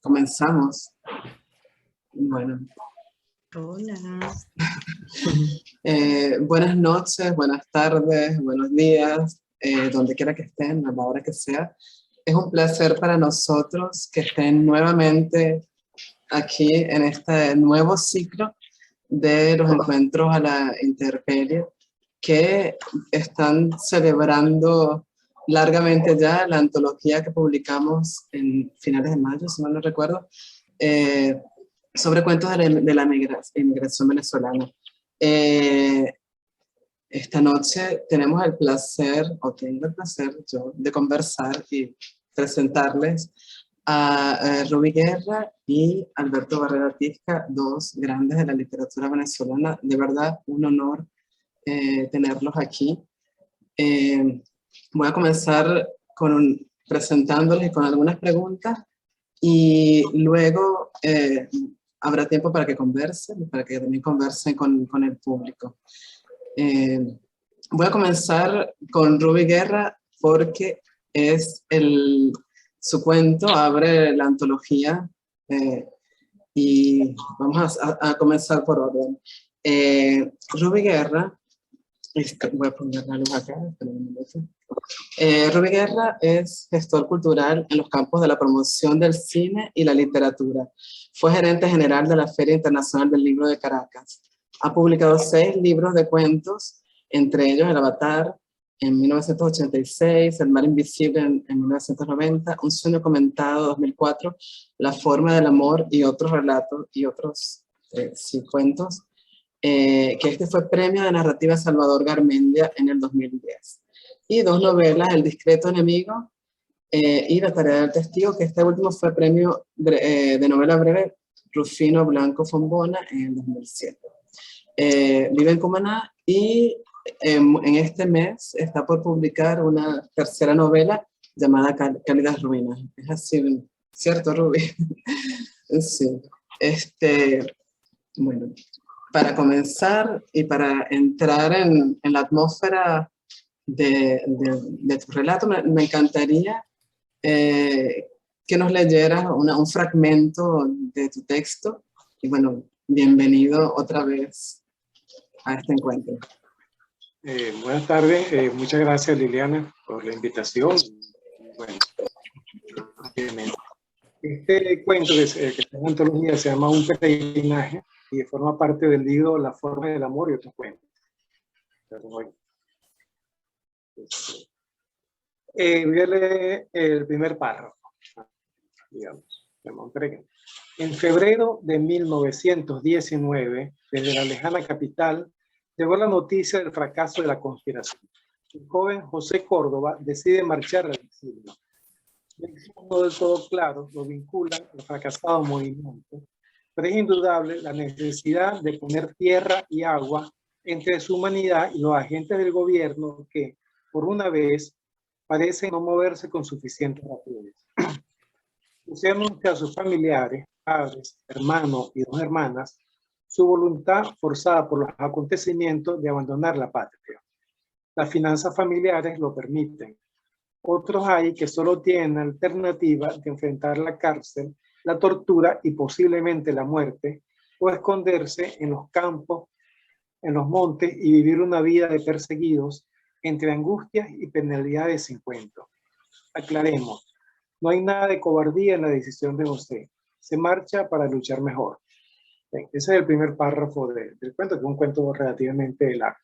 Comenzamos. Bueno. Hola. Buenas noches, buenas tardes, buenos días, donde quiera que estén, a la hora que sea. Es un placer para nosotros que estén nuevamente aquí en este nuevo ciclo de los encuentros a la intemperie, que están celebrando largamente ya la antología que publicamos en finales de mayo, si mal no recuerdo, sobre cuentos de la inmigración venezolana. Esta noche tenemos el placer, o tengo el placer yo, de conversar y presentarles a Rubí Guerra y Alberto Barrera Tisca, dos grandes de la literatura venezolana. De verdad, un honor tenerlos aquí. Voy a comenzar presentándoles con algunas preguntas y luego habrá tiempo para que conversen, para que también conversen con el público. Voy a comenzar con Rubí Guerra porque es su cuento abre la antología y vamos a comenzar por orden. Rubí Guerra, voy a poner la luz acá, Rubí Guerra es gestor cultural en los campos de la promoción del cine y la literatura. Fue gerente general de la Feria Internacional del Libro de Caracas. Ha publicado 6 libros de cuentos, entre ellos El Avatar en 1986, El Mar Invisible en 1990, Un Sueño Comentado 2004, La Forma del Amor y otros relatos y otros cuentos, que este fue premio de narrativa Salvador Garmendia en el 2010. Y 2 novelas, El Discreto Enemigo y La Tarea del Testigo, que este último fue premio de novela breve Rufino Blanco Fombona en el 2007. Vive en Cumaná y en este mes está por publicar una tercera novela llamada Cálidas Ruinas. Es así, ¿cierto, Rubí? Sí. Bueno, para comenzar y para entrar en la atmósfera de tu relato, me encantaría que nos leyeras un fragmento de tu texto. Y bueno, bienvenido otra vez a este encuentro. Buenas tardes, muchas gracias Liliana por la invitación. Bueno, este cuento que está en la antología se llama Un Peregrinaje y forma parte del libro La Forma del Amor y otros cuentos. Voy a leer el primer párrafo. Digamos, en febrero de 1919, desde la lejana capital, llegó la noticia del fracaso de la conspiración. El joven José Córdoba decide marchar al exilio. No del todo claro lo vinculan al fracasado movimiento, pero es indudable la necesidad de poner tierra y agua entre su humanidad y los agentes del gobierno que, por una vez, parecen no moverse con suficiente rapidez. José anuncia a sus familiares, padres, hermanos y 2 hermanas, su voluntad forzada por los acontecimientos de abandonar la patria. Las finanzas familiares lo permiten. Otros hay que solo tienen la alternativa de enfrentar la cárcel, la tortura y posiblemente la muerte, o esconderse en los campos, en los montes y vivir una vida de perseguidos entre angustias y penalidades sin cuento. Aclaremos, no hay nada de cobardía en la decisión de José. Se marcha para luchar mejor. Bien, ese es el primer párrafo del cuento, que es un cuento relativamente largo.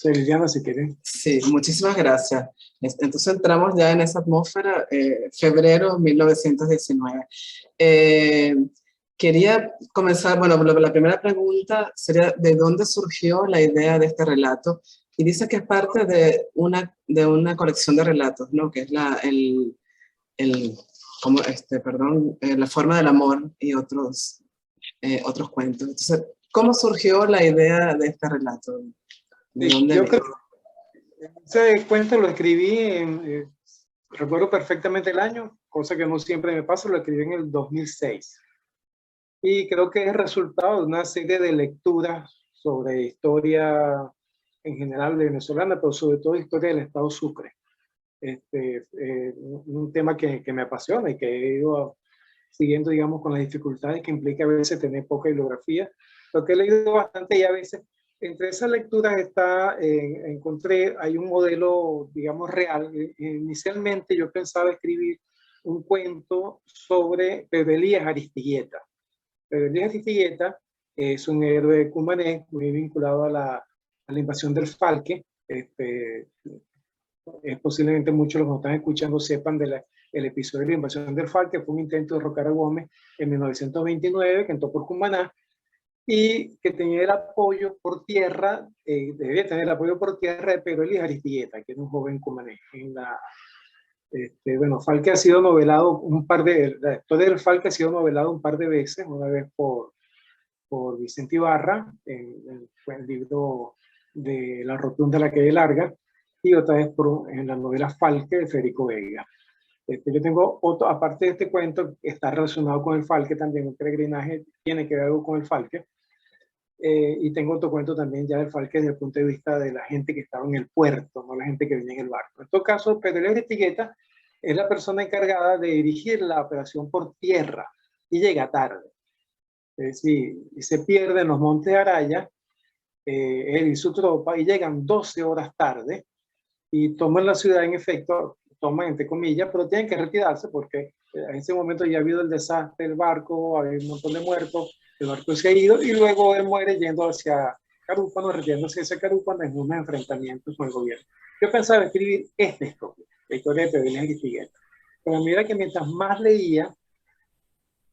Liliana, si quieres. Sí, muchísimas gracias. Entonces entramos ya en esa atmósfera, febrero 1919. Quería comenzar, bueno, la primera pregunta sería, ¿de dónde surgió la idea de este relato? Y dice que es parte de una colección de relatos, ¿no? Que es La Forma del Amor y otros cuentos. Entonces, ¿cómo surgió la idea de este relato? ¿De dónde yo creo que ese cuento lo escribí recuerdo perfectamente el año, cosa que no siempre me pasa, lo escribí en el 2006. Y creo que es resultado de una serie de lecturas sobre historia en general venezolana, pero sobre todo historia del estado Sucre. un tema que me apasiona y que he ido siguiendo, digamos, con las dificultades que implica a veces tener poca bibliografía. Lo que he leído bastante y a veces, entre esas lecturas encontré, hay un modelo, digamos, real. Inicialmente yo pensaba escribir un cuento sobre Pedro Elías Aristigueta. Pedro Elías Aristigueta es un héroe cumanés muy vinculado a la invasión del Falque. Es posiblemente muchos los que nos están escuchando sepan del episodio de la invasión del Falque. Fue un intento de derrocar a Gómez en 1929, que entró por Cumaná, y que tenía el apoyo por tierra, debía tener el apoyo por tierra de Pedro Elías Aristigueta, que era un joven cumanés. Bueno, Falque ha sido novelado la historia del Falque ha sido novelado un par de veces, una vez por Vicente Ibarra, en el libro de La rotunda de la calle larga, y otra vez en la novela Falque de Federico Vega. Yo tengo otro, aparte de este cuento, está relacionado con el Falque también, un peregrinaje tiene que ver algo con el Falque, y tengo otro cuento también ya del Falque desde el punto de vista de la gente que estaba en el puerto, no la gente que venía en el barco. En todo caso, Pedro Elías Aristigueta es la persona encargada de dirigir la operación por tierra y llega tarde. Es decir, se pierde en los Montes de Araya, él y su tropa, y llegan 12 horas tarde y toman la ciudad. En efecto, toman entre comillas, pero tienen que retirarse porque en ese momento ya ha habido el desastre del barco, había un montón de muertos, el barco se ha ido y luego él muere yendo hacia Carúpano, retirándose hacia Carúpano en unos enfrentamientos con el gobierno. Yo pensaba escribir esta historia, la historia de Pedro Elías Aristigueta, pero mira que mientras más leía,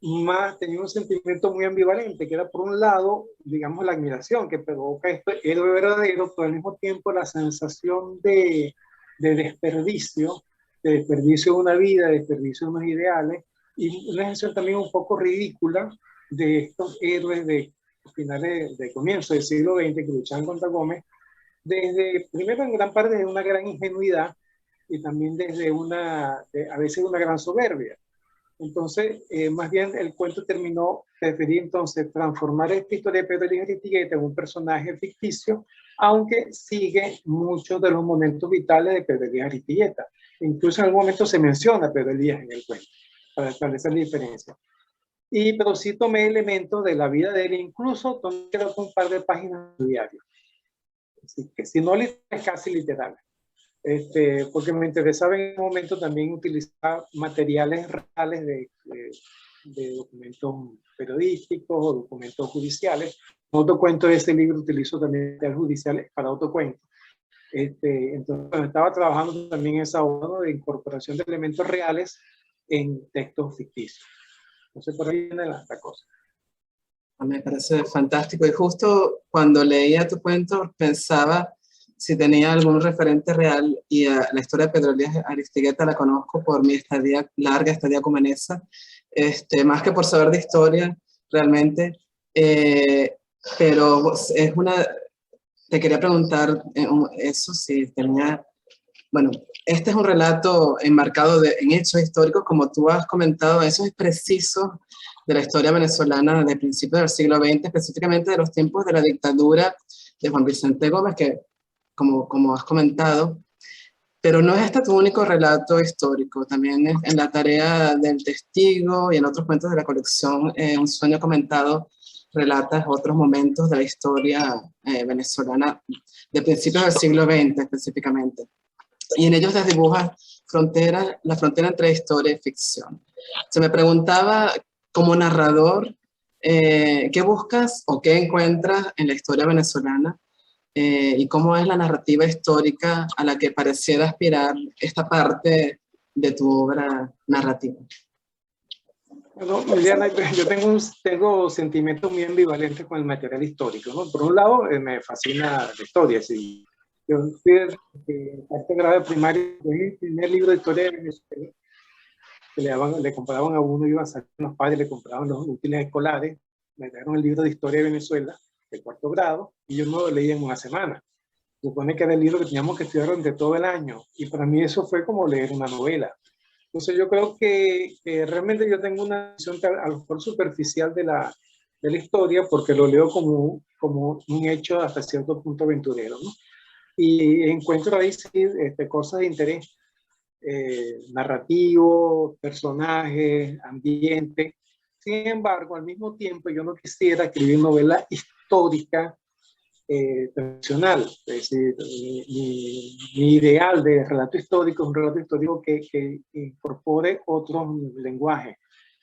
más tenía un sentimiento muy ambivalente, que era por un lado, digamos, la admiración que provoca esto, héroe verdadero, pero al mismo tiempo la sensación de desperdicio, de desperdicio de una vida, de desperdicio de unos ideales, y una sensación también un poco ridícula de estos héroes de finales, de comienzo del siglo XX que luchaban contra Gómez, primero en gran parte de una gran ingenuidad y también desde a veces una gran soberbia. Entonces, más bien el cuento preferí entonces transformar esta historia de Pedro Elías Aristigueta en un personaje ficticio, aunque sigue muchos de los momentos vitales de Pedro Elías Aristigueta. Incluso en algún momento se menciona a Pedro Elías en el cuento, para establecer la diferencia. Pero sí tomé elementos de la vida de él, incluso tomé un par de páginas de diario. Así que si no es casi literal. Porque me interesaba en un momento también utilizar materiales reales de documentos periodísticos o documentos judiciales. Otro cuento de este libro utilizo también materiales judiciales para otro cuento. Entonces estaba trabajando también en esa obra de incorporación de elementos reales en textos ficticios. Entonces por ahí viene la cosa. Me parece fantástico, y justo cuando leía tu cuento pensaba si tenía algún referente real, y la historia de Pedro Elías Aristigueta la conozco por mi larga estadía cumanesa, más que por saber de historia realmente, pero te quería preguntar eso, si tenía, bueno, este es un relato enmarcado en hechos históricos, como tú has comentado, eso es preciso de la historia venezolana de principios del siglo XX, específicamente de los tiempos de la dictadura de Juan Vicente Gómez, que como has comentado, pero no es este tu único relato histórico, también en la tarea del testigo y en otros cuentos de la colección Un sueño comentado, relatas otros momentos de la historia venezolana de principios del siglo XX específicamente. Y en ellos desdibujas la frontera entre historia y ficción. Se me preguntaba, como narrador, ¿qué buscas o qué encuentras en la historia venezolana? Y cómo es la narrativa histórica a la que pareciera aspirar esta parte de tu obra narrativa. Bueno, Liliana, yo tengo sentimientos muy ambivalentes con el material histórico, ¿no? Por un lado, me fascina la historia. Sí. Yo fui en cuarto grado de primaria, el primer libro de historia de Venezuela, que le compraban a uno, iban a salir los padres, le compraban los útiles escolares, me dieron el libro de historia de Venezuela, de cuarto grado, y yo no lo leí en una semana. Se supone que era el libro que teníamos que estudiar durante todo el año, y para mí eso fue como leer una novela. Entonces yo creo que realmente yo tengo una visión a lo mejor superficial de la historia, porque lo leo como un hecho hasta cierto punto aventurero, ¿no? Y encuentro ahí sí, cosas de interés. narrativo, personajes, ambiente. Sin embargo, al mismo tiempo yo no quisiera escribir novela histórica tradicional. Es decir, mi ideal de relato histórico es un relato histórico que incorpore otros lenguajes,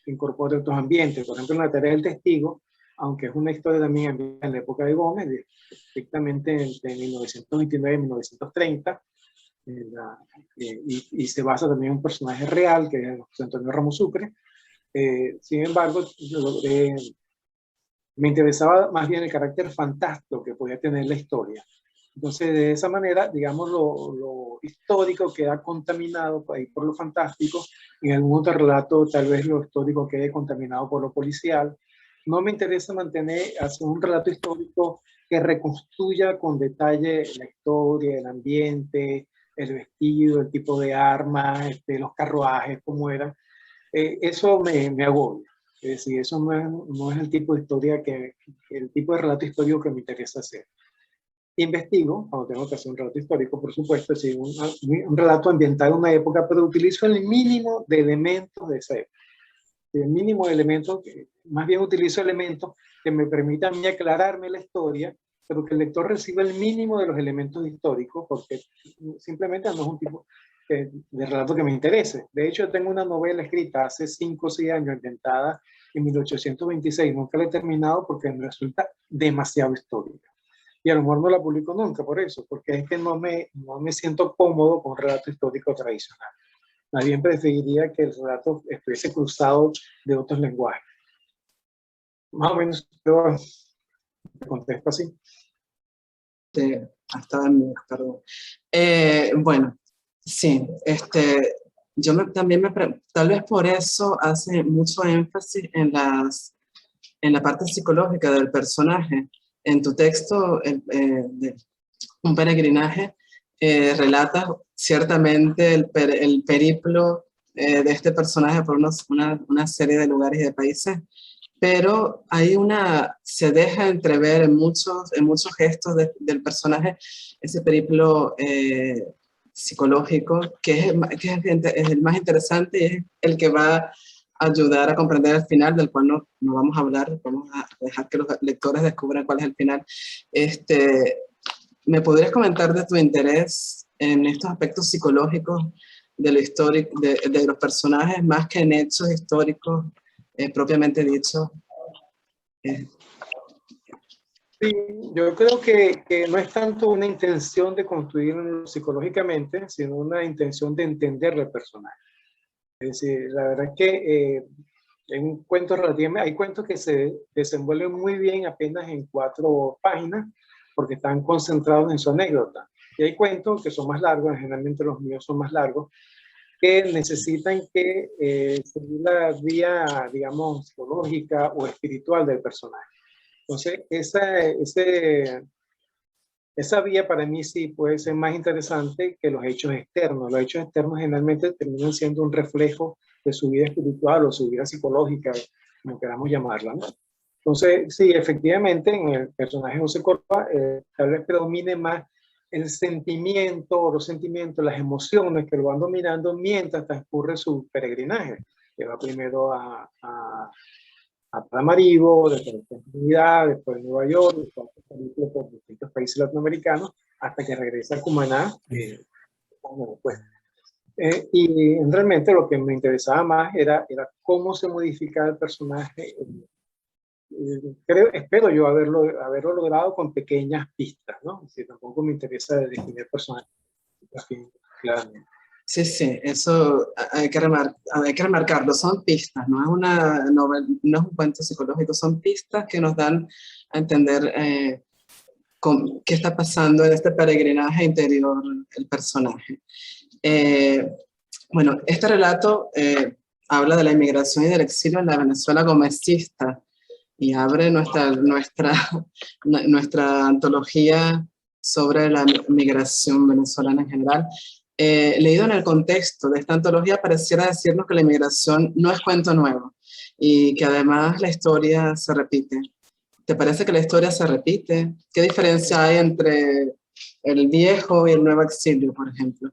que incorpore otros ambientes. Por ejemplo, en La tarea del testigo, aunque es una historia también en la época de Gómez, estrictamente de 1929 a 1930, y se basa también en un personaje real, que es José Antonio Ramos Sucre. Sin embargo, me interesaba más bien el carácter fantástico que podía tener la historia. Entonces, de esa manera, digamos, lo histórico queda contaminado ahí por lo fantástico. En algún otro relato, tal vez lo histórico quede contaminado por lo policial. No me interesa hacer un relato histórico que reconstruya con detalle la historia, el ambiente, el vestido, el tipo de armas, los carruajes, cómo eran. Eso me agobia. Es decir, eso no es el tipo de historia el tipo de relato histórico que me interesa hacer. Investigo, cuando tengo que hacer un relato histórico, por supuesto, es decir, un relato ambientado en una época, pero utilizo el mínimo de elementos de esa época. El mínimo de elementos, más bien utilizo elementos que me permitan a mí aclararme la historia, pero que el lector reciba el mínimo de los elementos históricos, porque simplemente no es un tipo de relato que me interese. De hecho, tengo una novela escrita hace 5 o 6 años, inventada en 1826. Nunca la he terminado porque me resulta demasiado histórica. Y a lo mejor no la publico nunca por eso, porque es que no me siento cómodo con un relato histórico tradicional. Más bien preferiría que el relato estuviese cruzado de otros lenguajes. Más o menos yo te contesto así. Estaba en mute, perdón. Bueno, sí, también tal vez por eso hace mucho énfasis en la parte psicológica del personaje. En tu texto, de Un peregrinaje, relatas ciertamente el periplo de este personaje por una serie de lugares y de países, pero se deja entrever en muchos gestos del personaje ese periplo psicológico, que es el más interesante y es el que va a ayudar a comprender el final, del cual no vamos a hablar, vamos a dejar que los lectores descubran cuál es el final. ¿Me podrías comentar de tu interés en estos aspectos psicológicos de lo histórico, de los personajes, más que en hechos históricos propiamente dichos? Sí, yo creo que no es tanto una intención de construirlo psicológicamente, sino una intención de entender el personaje. Es decir, la verdad es que en un cuento relativamente, hay cuentos que se desenvuelven muy bien apenas en 4 páginas, porque están concentrados en su anécdota. Y hay cuentos que son más largos, generalmente los míos son más largos, que necesitan seguir la vía, digamos, psicológica o espiritual del personaje. Entonces, esa vía para mí sí puede ser más interesante que los hechos externos. Los hechos externos generalmente terminan siendo un reflejo de su vida espiritual o su vida psicológica, como queramos llamarla, ¿no? Entonces, sí, efectivamente, en el personaje de José Córdoba tal vez predomine más el sentimiento o los sentimientos, las emociones que lo van dominando mientras transcurre su peregrinaje, que va primero a Paramaribo, después a Trinidad, después a Nueva York, después por distintos países latinoamericanos, hasta que regresa a Cumaná. Y realmente lo que me interesaba más era cómo se modificaba el personaje. Espero yo haberlo logrado con pequeñas pistas, ¿no? Es decir, tampoco me interesa definir personajes claramente. Sí, eso hay que remarcarlo, son pistas, no es una novela, no es un cuento psicológico, son pistas que nos dan a entender qué está pasando en este peregrinaje interior el personaje. Bueno, este relato habla de la inmigración y del exilio en la Venezuela gomecista y abre nuestra antología sobre la migración venezolana en general. Leído en el contexto de esta antología, pareciera decirnos que la inmigración no es cuento nuevo y que además la historia se repite. ¿Te parece que la historia se repite? ¿Qué diferencia hay entre el viejo y el nuevo exilio, por ejemplo?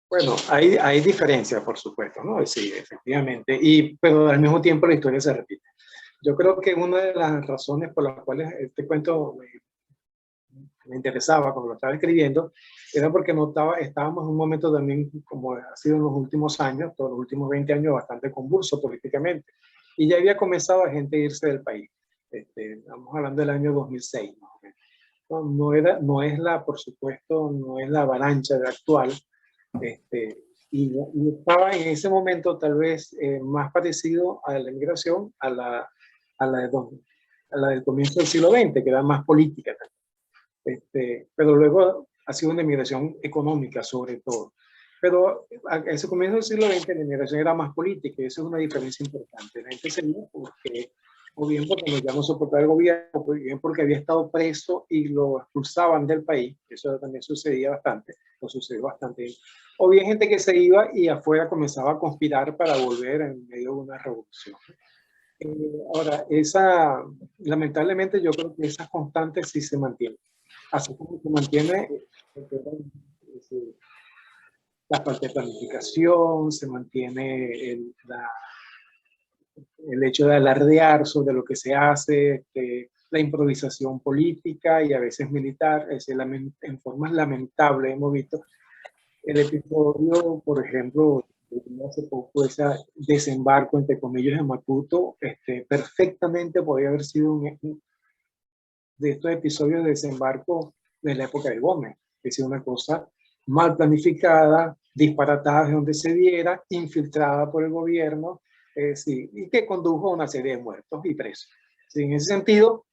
Bueno, hay diferencias, por supuesto, ¿no? Sí, efectivamente, pero al mismo tiempo la historia se repite. Yo creo que una de las razones por las cuales este cuento me interesaba cuando lo estaba escribiendo era porque estábamos en un momento también, como ha sido en los últimos años, todos los últimos 20 años, bastante convulso políticamente. Y ya había comenzado a gente a irse del país. Estamos hablando del año 2006, más o menos. No es por supuesto, no es la avalancha de actual. Y estaba en ese momento tal vez más parecido a la inmigración, a la del comienzo del siglo XX, que era más política también. Pero luego ha sido una inmigración económica sobre todo. Pero a ese comienzo del siglo XX la inmigración era más política y eso es una diferencia importante. La gente se iba porque, o bien porque ya no soportaba el gobierno, o bien porque había estado preso y lo expulsaban del país, eso también sucedía bastante, o sucedió bastante, o bien gente que se iba y afuera comenzaba a conspirar para volver en medio de una revolución. Ahora, lamentablemente yo creo que esas constantes sí se mantienen. Así como se mantiene la falta de planificación, se mantiene el hecho de alardear sobre lo que se hace, la improvisación política y a veces militar, en formas lamentables hemos visto el episodio, por ejemplo, hace poco ese desembarco entre comillas en Maputo, perfectamente podría haber sido de estos episodios de desembarco de la época de Gómez, que es una cosa mal planificada, disparatada de donde se diera, infiltrada por el gobierno, sí, y que condujo a una serie de muertos y presos. Sí, en ese sentido,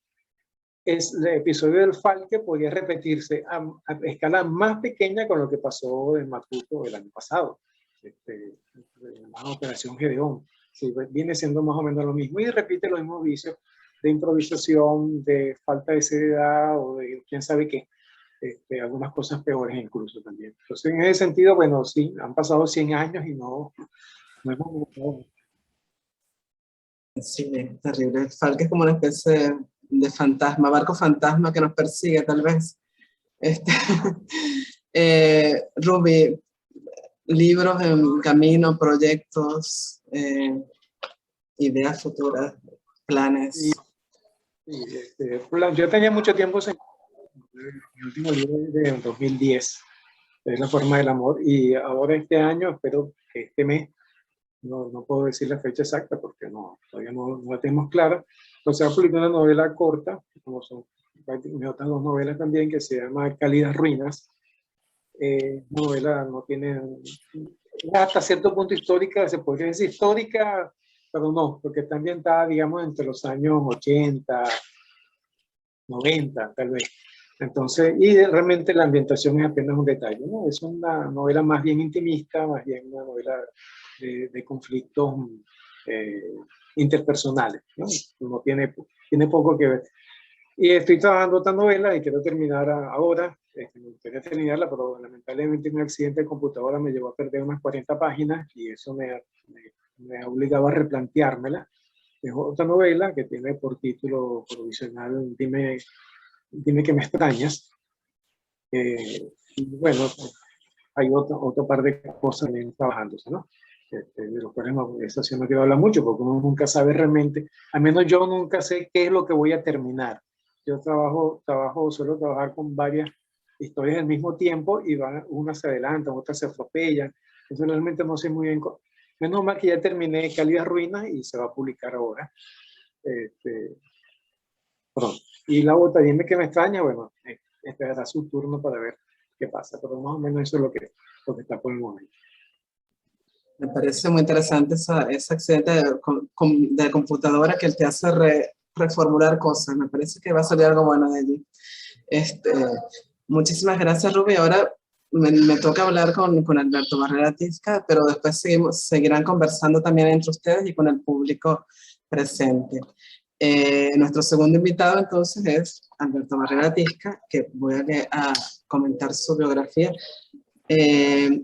el episodio del Falque podría repetirse a escala más pequeña con lo que pasó en Maputo el año pasado, la Operación Gedeón. Sí, viene siendo más o menos lo mismo y repite los mismos vicios de improvisación, de falta de seriedad o de quién sabe qué. Algunas cosas peores incluso también. Entonces, en ese sentido, bueno, sí, han pasado 100 años y no hemos... Sí, terrible. Falque es como una especie de fantasma, barco fantasma que nos persigue, tal vez. Ruby, libros en camino, proyectos, ideas futuras, planes. Yo tenía mucho tiempo en mi último libro de 2010, es La forma del amor, y ahora este año, espero que este mes, no puedo decir la fecha exacta porque todavía no la tenemos clara, pero se va a publicar una novela corta, como son mis otras dos novelas también, que se llama Cálidas Ruinas. Una novela no tiene, hasta cierto punto histórica, se podría decir histórica, pero no, porque también está, digamos, entre los años 80, 90, tal vez. Entonces, y realmente la ambientación es apenas un detalle, ¿no? Es una novela más bien intimista, más bien una novela de conflictos interpersonales, ¿no? No tiene poco que ver. Y estoy trabajando otra novela y quiero terminar ahora, me gustaría terminarla, pero lamentablemente un accidente de computadora me llevó a perder unas 40 páginas y eso me ha obligado a replanteármela. Es otra novela que tiene por título provisional Dime que me extrañas. Y bueno, hay otro par de cosas también trabajándose, ¿no? De los cuales eso sí no quiero hablar mucho porque uno nunca sabe realmente, al menos yo nunca sé qué es lo que voy a terminar. Yo suelo trabajar con varias historias al mismo tiempo y unas se adelantan, otras se atropellan. Entonces realmente no sé muy bien. Menos mal que ya terminé Cálidas Ruinas y se va a publicar ahora. Pronto. Y la otra, Dime que me extraña, bueno, esperará su turno para ver qué pasa, pero más o menos eso es lo que está por el momento. Me parece muy interesante ese accidente de computadora que te hace reformular cosas. Me parece que va a salir algo bueno de allí. Muchísimas gracias, Ruby. Ahora me toca hablar con Alberto Barrera Tisca, pero después seguirán conversando también entre ustedes y con el público presente. Nuestro segundo invitado entonces es Alberto Barrera Tisca, que voy a comentar su biografía.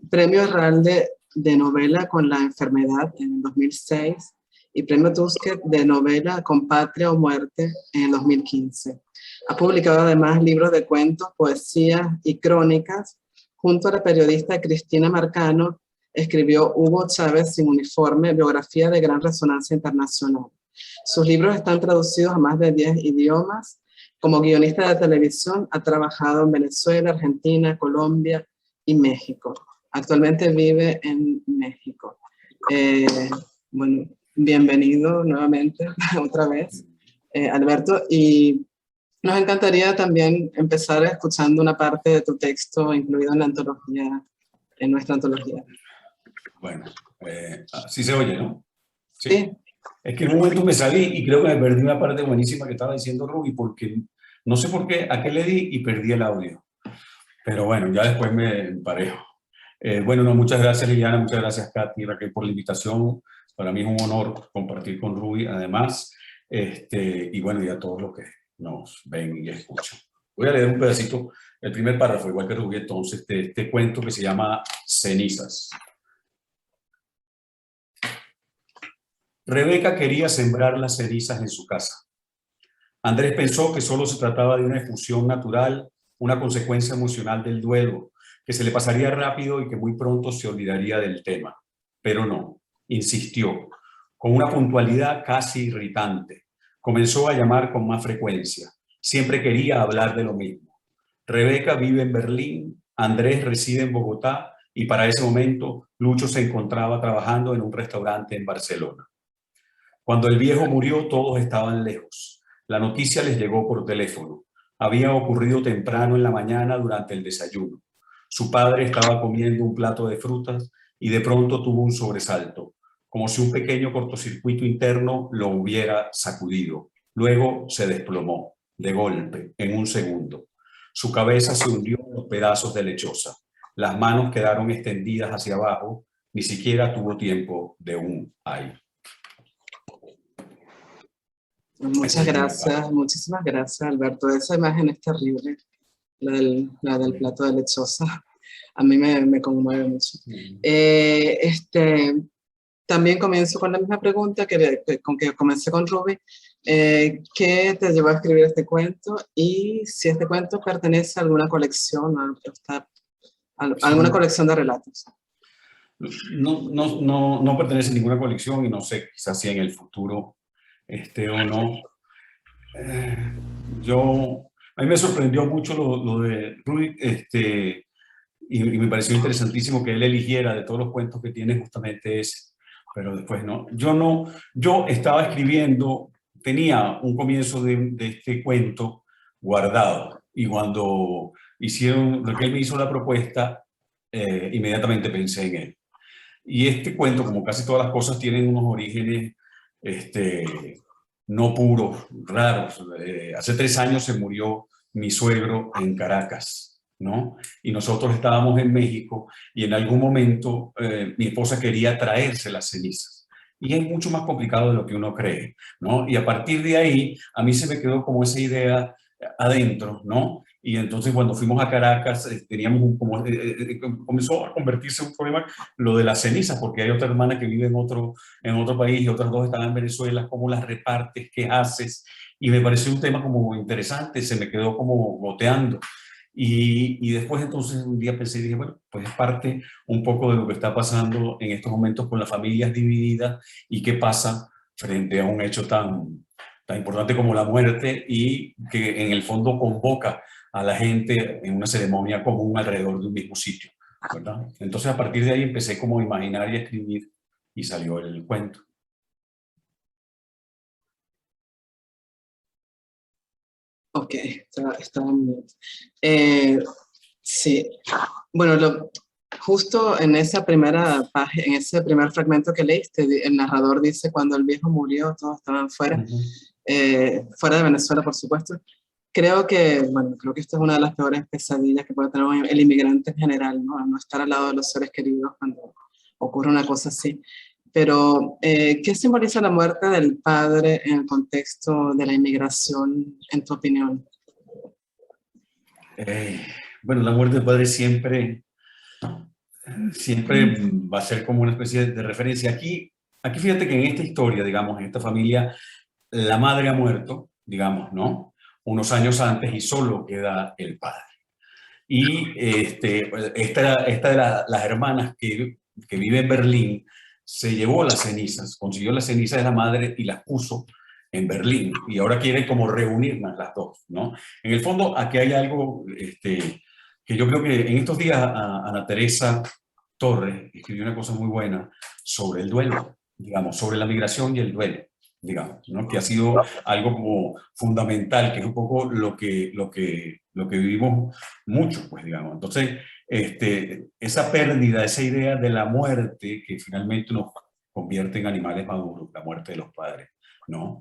Premio Herralde de novela con La enfermedad en el 2006 y Premio Tusquets de novela con Patria o muerte en el 2015. Ha publicado además libros de cuentos, poesía y crónicas Junto a la periodista Cristina Marcano, escribió Hugo Chávez sin uniforme, biografía de gran resonancia internacional. Sus libros están traducidos a más de 10 idiomas. Como guionista de televisión, ha trabajado en Venezuela, Argentina, Colombia y México. Actualmente vive en México. Bueno, bienvenido nuevamente, otra vez, Alberto. Y nos encantaría también empezar escuchando una parte de tu texto incluido en la antología, en nuestra antología. Bueno, sí se oye, ¿no? Sí. Es que en un momento me salí y creo que me perdí una parte buenísima que estaba diciendo Ruby, porque no sé por qué, a qué le di y perdí el audio. Pero bueno, ya después me emparejo. Bueno, no, muchas gracias Liliana, muchas gracias Katy y Raquel por la invitación. Para mí es un honor compartir con Ruby, además. Y bueno, y a todos los que nos ven y escuchan. Voy a leer un pedacito, el primer párrafo, igual que Ruby, entonces, de este cuento que se llama Cenizas. Rebeca quería sembrar las cenizas en su casa. Andrés pensó que solo se trataba de una efusión natural, una consecuencia emocional del duelo, que se le pasaría rápido y que muy pronto se olvidaría del tema. Pero no, insistió, con una puntualidad casi irritante. Comenzó a llamar con más frecuencia. Siempre quería hablar de lo mismo. Rebeca vive en Berlín, Andrés reside en Bogotá y para ese momento Lucho se encontraba trabajando en un restaurante en Barcelona. Cuando el viejo murió, todos estaban lejos. La noticia les llegó por teléfono. Había ocurrido temprano en la mañana durante el desayuno. Su padre estaba comiendo un plato de frutas y de pronto tuvo un sobresalto, como si un pequeño cortocircuito interno lo hubiera sacudido. Luego se desplomó, de golpe, en un segundo. Su cabeza se hundió en los pedazos de lechosa. Las manos quedaron extendidas hacia abajo. Ni siquiera tuvo tiempo de un ay. Muchas gracias, muchísimas gracias, Alberto. Esa imagen es terrible, la del plato de lechosa. A mí me conmueve mucho. También comienzo con la misma pregunta con que comencé con Ruby. ¿Qué te llevó a escribir este cuento? Y si este cuento pertenece a alguna colección, alguna colección de relatos. No pertenece a ninguna colección y no sé, quizás si en el futuro o no. A mí me sorprendió mucho lo de Rudy, y me pareció interesantísimo que él eligiera de todos los cuentos que tiene justamente ese, pero después no. Yo estaba escribiendo, tenía un comienzo de este cuento guardado y cuando Raquel me hizo la propuesta, inmediatamente pensé en él. Y este cuento, como casi todas las cosas, tienen unos orígenes no puros, raros. Hace 3 años se murió mi suegro en Caracas, ¿no? Y nosotros estábamos en México y en algún momento mi esposa quería traerse las cenizas. Y es mucho más complicado de lo que uno cree, ¿no? Y a partir de ahí, a mí se me quedó como esa idea adentro, ¿no? Y entonces cuando fuimos a Caracas, teníamos comenzó a convertirse en un problema lo de las cenizas, porque hay otra hermana que vive en otro país y otras 2 están en Venezuela, cómo las repartes, qué haces, y me pareció un tema como interesante, se me quedó como goteando. Y después entonces un día pensé y dije, bueno, pues es parte un poco de lo que está pasando en estos momentos con las familias divididas y qué pasa frente a un hecho tan importante como la muerte y que en el fondo convoca a la gente en una ceremonia común alrededor de un mismo sitio, ¿verdad? Entonces a partir de ahí empecé como a imaginar y a escribir y salió el cuento. Ok, está bien. Sí, bueno, justo en esa primera página, en ese primer fragmento que leíste, el narrador dice, cuando el viejo murió, todos estaban fuera, fuera de Venezuela, por supuesto. Creo que esto es una de las peores pesadillas que puede tener el inmigrante en general, ¿no? No estar al lado de los seres queridos cuando ocurre una cosa así. Pero, ¿qué simboliza la muerte del padre en el contexto de la inmigración, en tu opinión? Bueno, la muerte del padre siempre va a ser como una especie de referencia. Aquí fíjate que en esta historia, digamos, en esta familia, la madre ha muerto, digamos, ¿no? Unos años antes y solo queda el padre. Y esta de las hermanas que vive en Berlín se llevó las cenizas, consiguió las cenizas de la madre y las puso en Berlín. Y ahora quieren como reunirlas las dos, ¿no? En el fondo, aquí hay algo que yo creo que en estos días Ana Teresa Torres escribió una cosa muy buena sobre el duelo, digamos, sobre la migración y el duelo, digamos, ¿no? Que ha sido algo como fundamental, que es un poco lo que vivimos mucho, pues, digamos. Entonces, esa pérdida, esa idea de la muerte que finalmente nos convierte en animales maduros, la muerte de los padres, ¿no?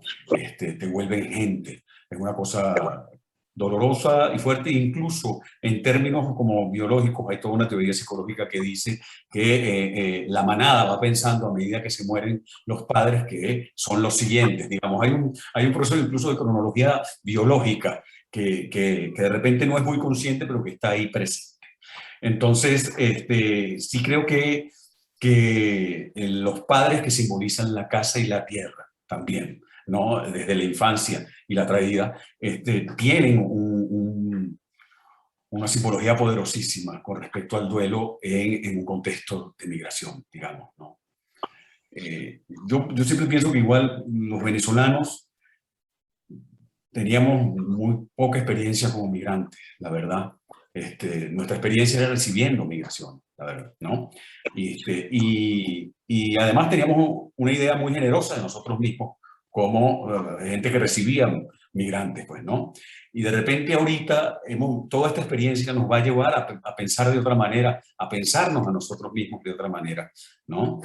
Te vuelven gente. Es una cosa dolorosa y fuerte, incluso en términos como biológicos. Hay toda una teoría psicológica que dice que la manada va pensando a medida que se mueren los padres que son los siguientes. Digamos, hay un proceso incluso de cronología biológica que de repente no es muy consciente, pero que está ahí presente. Entonces, sí creo que los padres que simbolizan la casa y la tierra también, ¿no? Desde la infancia y la traída, tienen una simbología poderosísima con respecto al duelo en un contexto de migración, digamos, ¿no? Yo siempre pienso que igual los venezolanos teníamos muy poca experiencia como migrantes, la verdad. Nuestra experiencia era recibiendo migración, la verdad, ¿no? Y además teníamos una idea muy generosa de nosotros mismos como gente que recibía migrantes, pues, ¿no? Y de repente ahorita toda esta experiencia nos va a llevar a pensar de otra manera, a pensarnos a nosotros mismos de otra manera, ¿no?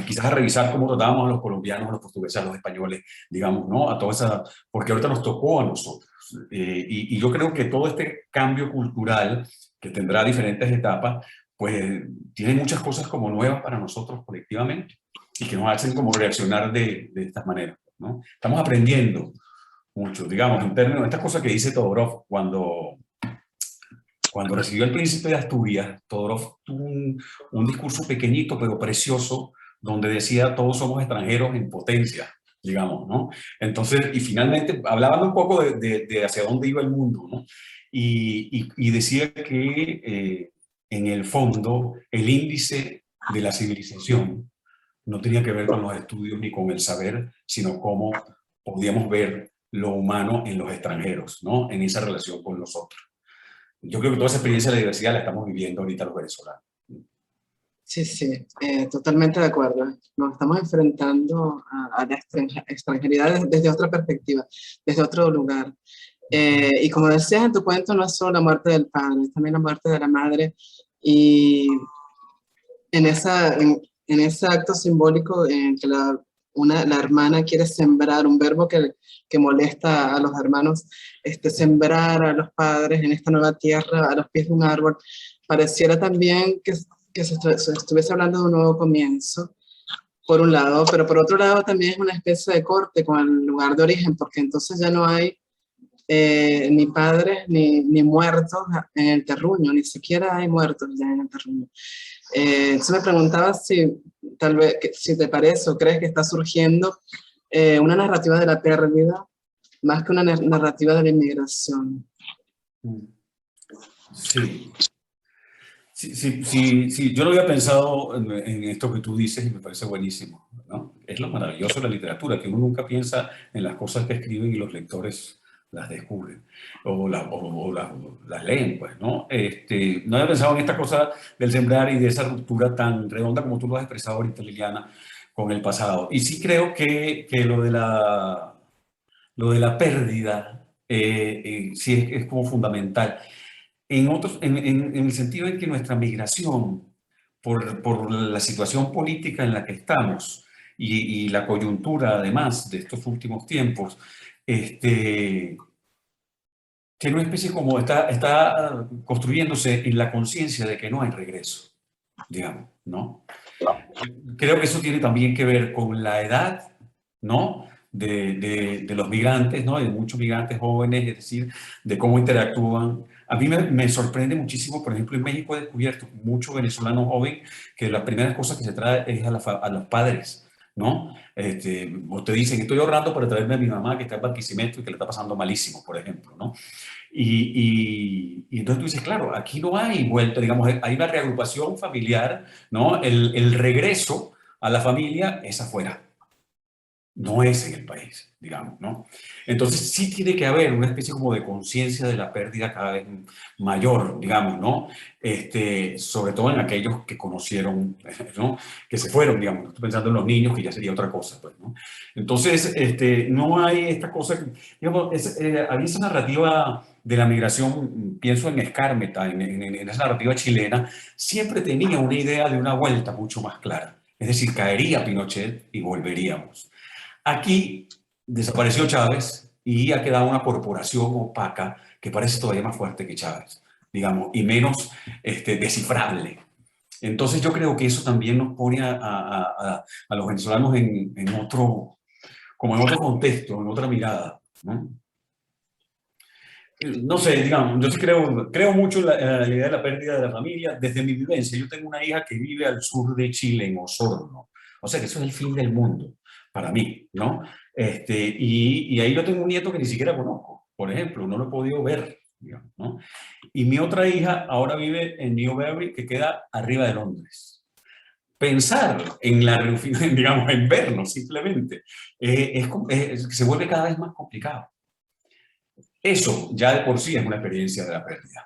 Quizás a revisar cómo tratábamos a los colombianos, a los portugueses, a los españoles, digamos, ¿no? A toda esa, porque ahorita nos tocó a nosotros. Y yo creo que todo este cambio cultural, que tendrá diferentes etapas, pues tiene muchas cosas como nuevas para nosotros colectivamente y que nos hacen como reaccionar de estas maneras, ¿no? Estamos aprendiendo mucho, digamos, en términos de estas cosas que dice Todorov cuando recibió el príncipe de Asturias. Todorov tuvo un discurso pequeñito pero precioso donde decía todos somos extranjeros en potencia, digamos, ¿no? Entonces, y finalmente hablaban un poco de hacia dónde iba el mundo, ¿no? Y decía que en el fondo el índice de la civilización no tenía que ver con los estudios ni con el saber, sino cómo podíamos ver lo humano en los extranjeros, ¿no? En esa relación con los otros. Yo creo que toda esa experiencia de la diversidad la estamos viviendo ahorita los venezolanos. Sí, sí, totalmente de acuerdo. Nos estamos enfrentando a la extranjeridad desde otra perspectiva, desde otro lugar. Y como decías en tu cuento, no es solo la muerte del padre, es también la muerte de la madre. Y en ese acto simbólico en que la hermana quiere sembrar, un verbo que molesta a los hermanos, sembrar a los padres en esta nueva tierra, a los pies de un árbol, pareciera también que se estuviese hablando de un nuevo comienzo, por un lado, pero por otro lado también es una especie de corte con el lugar de origen, porque entonces ya no hay ni padres ni muertos en el terruño, ni siquiera hay muertos ya en el terruño. Entonces me preguntaba si tal vez, si te parece o crees que está surgiendo una narrativa de la pérdida más que una narrativa de la inmigración. Sí. Sí, yo lo había pensado en esto que tú dices y me parece buenísimo, ¿no? Es lo maravilloso de la literatura, que uno nunca piensa en las cosas que escriben y los lectores las descubren o las leen, pues, ¿no? No había pensado en esta cosa del sembrar y de esa ruptura tan redonda como tú lo has expresado ahorita, Liliana, con el pasado. Y sí creo que lo de la pérdida sí es como fundamental. En el sentido de que nuestra migración, por la situación política en la que estamos y la coyuntura además de estos últimos tiempos, tiene una especie como está construyéndose en la conciencia de que no hay regreso, digamos, ¿no? Creo que eso tiene también que ver con la edad, ¿no? De los migrantes, ¿no? De muchos migrantes jóvenes, es decir, de cómo interactúan. A mí me sorprende muchísimo, por ejemplo, en México he descubierto mucho venezolano joven que las primeras cosas que se trae es a los padres, ¿no? O te dicen, estoy ahorrando para traerme a mi mamá que está en Barquisimeto y que le está pasando malísimo, por ejemplo, ¿no? Y entonces tú dices, claro, aquí no hay vuelta, digamos, hay una reagrupación familiar, ¿no? El regreso a la familia es afuera, no es en el país, digamos, ¿no? Entonces sí tiene que haber una especie como de conciencia de la pérdida cada vez mayor, digamos, ¿no? Sobre todo en aquellos que conocieron, ¿no? Que se fueron, digamos, estoy pensando en los niños, que ya sería otra cosa, pues, ¿no? Entonces, no hay esta cosa, digamos, había esa narrativa de la migración, pienso en Skármeta, en esa narrativa chilena, siempre tenía una idea de una vuelta mucho más clara. Es decir, caería Pinochet y volveríamos. Aquí desapareció Chávez y ha quedado una corporación opaca que parece todavía más fuerte que Chávez, digamos, y menos descifrable. Entonces yo creo que eso también nos pone a los venezolanos en otro, como en otro contexto, en otra mirada, ¿no? No sé, digamos, yo sí creo mucho en la idea de la pérdida de la familia desde mi vivencia. Yo tengo una hija que vive al sur de Chile, en Osorno. O sea que eso es el fin del mundo para mí, ¿no? Y ahí yo tengo un nieto que ni siquiera conozco, por ejemplo, no lo he podido ver, digamos, ¿no? Y mi otra hija ahora vive en Newberry, que queda arriba de Londres. Pensar en la digamos, en vernos simplemente, se vuelve cada vez más complicado. Eso ya de por sí es una experiencia de la pérdida.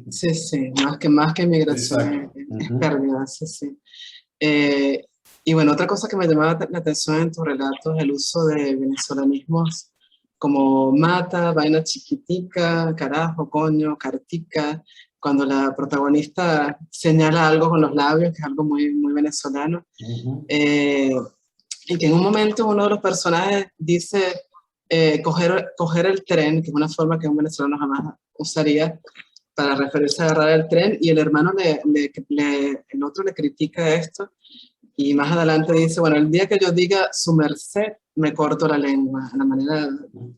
Sí, sí, más que migración es pérdida, sí, sí. Y bueno, otra cosa que me llamaba la atención en tus relatos es el uso de venezolanismos como mata, vaina chiquitica, carajo, coño, cartica, cuando la protagonista señala algo con los labios, que es algo muy, muy venezolano. Y que en un momento uno de los personajes dice coger el tren, que es una forma que un venezolano jamás usaría para referirse a agarrar el tren, y el hermano el otro le critica esto, y más adelante dice, bueno, el día que yo diga su merced, me corto la lengua, a la manera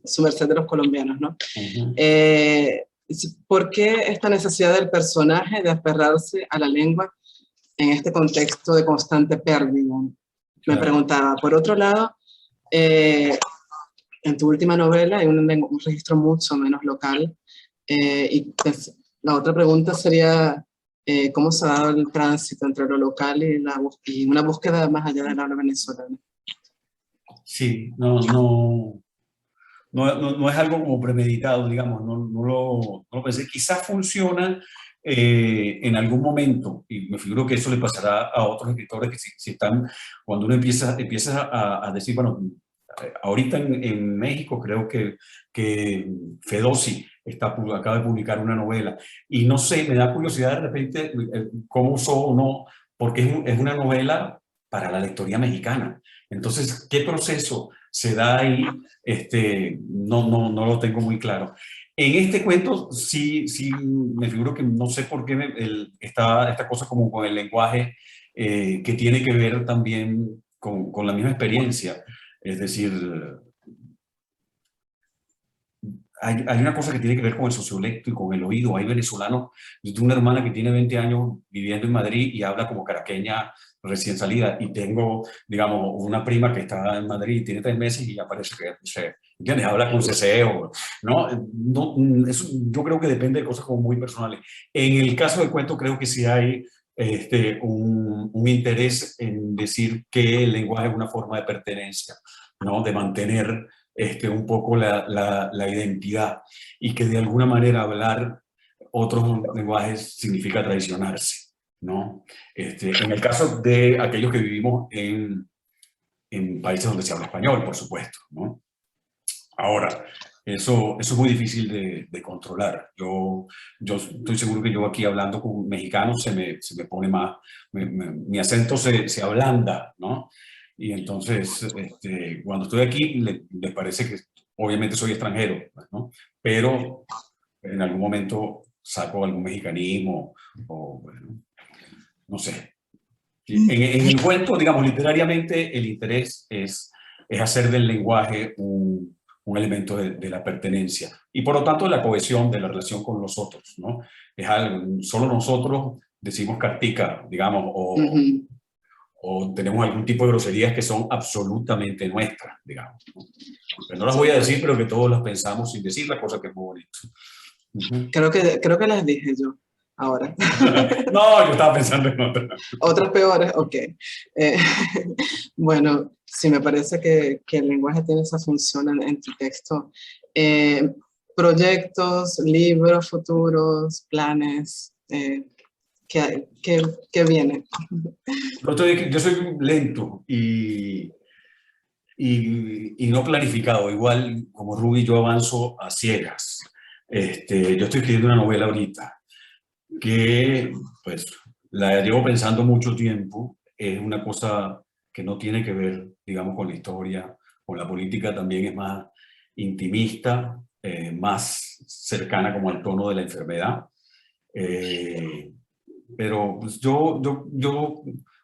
su merced de los colombianos, ¿no? ¿Por qué esta necesidad del personaje de aferrarse a la lengua en este contexto de constante pérdida? Me preguntaba. Por otro lado, en tu última novela hay un registro mucho menos local, y pues, la otra pregunta sería, ¿cómo se ha dado el tránsito entre lo local y una búsqueda más allá del habla venezolana? Sí, no es algo como premeditado, digamos, no lo pensé. Quizás funciona en algún momento, y me figuro que eso le pasará a otros escritores que si están, cuando uno empieza a decir, bueno, ahorita en México creo que Fedossi acaba de publicar una novela, y no sé, me da curiosidad de repente cómo usó o no, porque es una novela para la lectoría mexicana. Entonces, ¿qué proceso se da ahí? No lo tengo muy claro. En este cuento sí me figuro que no sé por qué esta cosa como con el lenguaje que tiene que ver también con la misma experiencia. Es decir, hay una cosa que tiene que ver con el sociolecto y con el oído. Hay venezolanos, yo tengo una hermana que tiene 20 años viviendo en Madrid y habla como caraqueña recién salida, y tengo, digamos, una prima que está en Madrid y tiene 3 meses y ya parece que, ¿entiendes? Habla con ceseo, ¿no? Eso yo creo que depende de cosas como muy personales. En el caso del cuento creo que sí hay un interés en decir que el lenguaje es una forma de pertenencia, ¿no? De mantener un poco la identidad, y que de alguna manera hablar otros lenguajes significa traicionarse, ¿no? En el caso de aquellos que vivimos en países donde se habla español, por supuesto, ¿no? Ahora, eso es muy difícil de controlar. Yo estoy seguro que yo aquí hablando con mexicanos se me pone más, mi acento se ablanda, ¿no? Y entonces, cuando estoy aquí, les parece que obviamente soy extranjero, ¿no? Pero en algún momento saco algún mexicanismo o, bueno, no sé. En el cuento, digamos, literariamente, el interés es hacer del lenguaje un elemento de la pertenencia y por lo tanto de la cohesión de la relación con los otros, ¿no? Es algo, solo nosotros decimos cartica, digamos, o tenemos algún tipo de groserías que son absolutamente nuestras, digamos, ¿no? Pero no las voy a decir, pero que todos las pensamos sin decirlas, cosa que es muy bonito. Ujú. Creo que las dije yo ahora. No, yo estaba pensando en otra. Otras peores, ok. Eh, bueno, sí me parece que el lenguaje tiene esa función en tu texto. Proyectos, libros futuros, planes, ¿qué viene? Yo soy lento y no planificado. Igual como Ruby, yo avanzo a ciegas. Yo estoy escribiendo una novela ahorita que pues la llevo pensando mucho tiempo. Es una cosa que no tiene que ver, digamos, con la historia, con la política. También es más intimista, más cercana como al tono de la enfermedad. Eh, pero pues, yo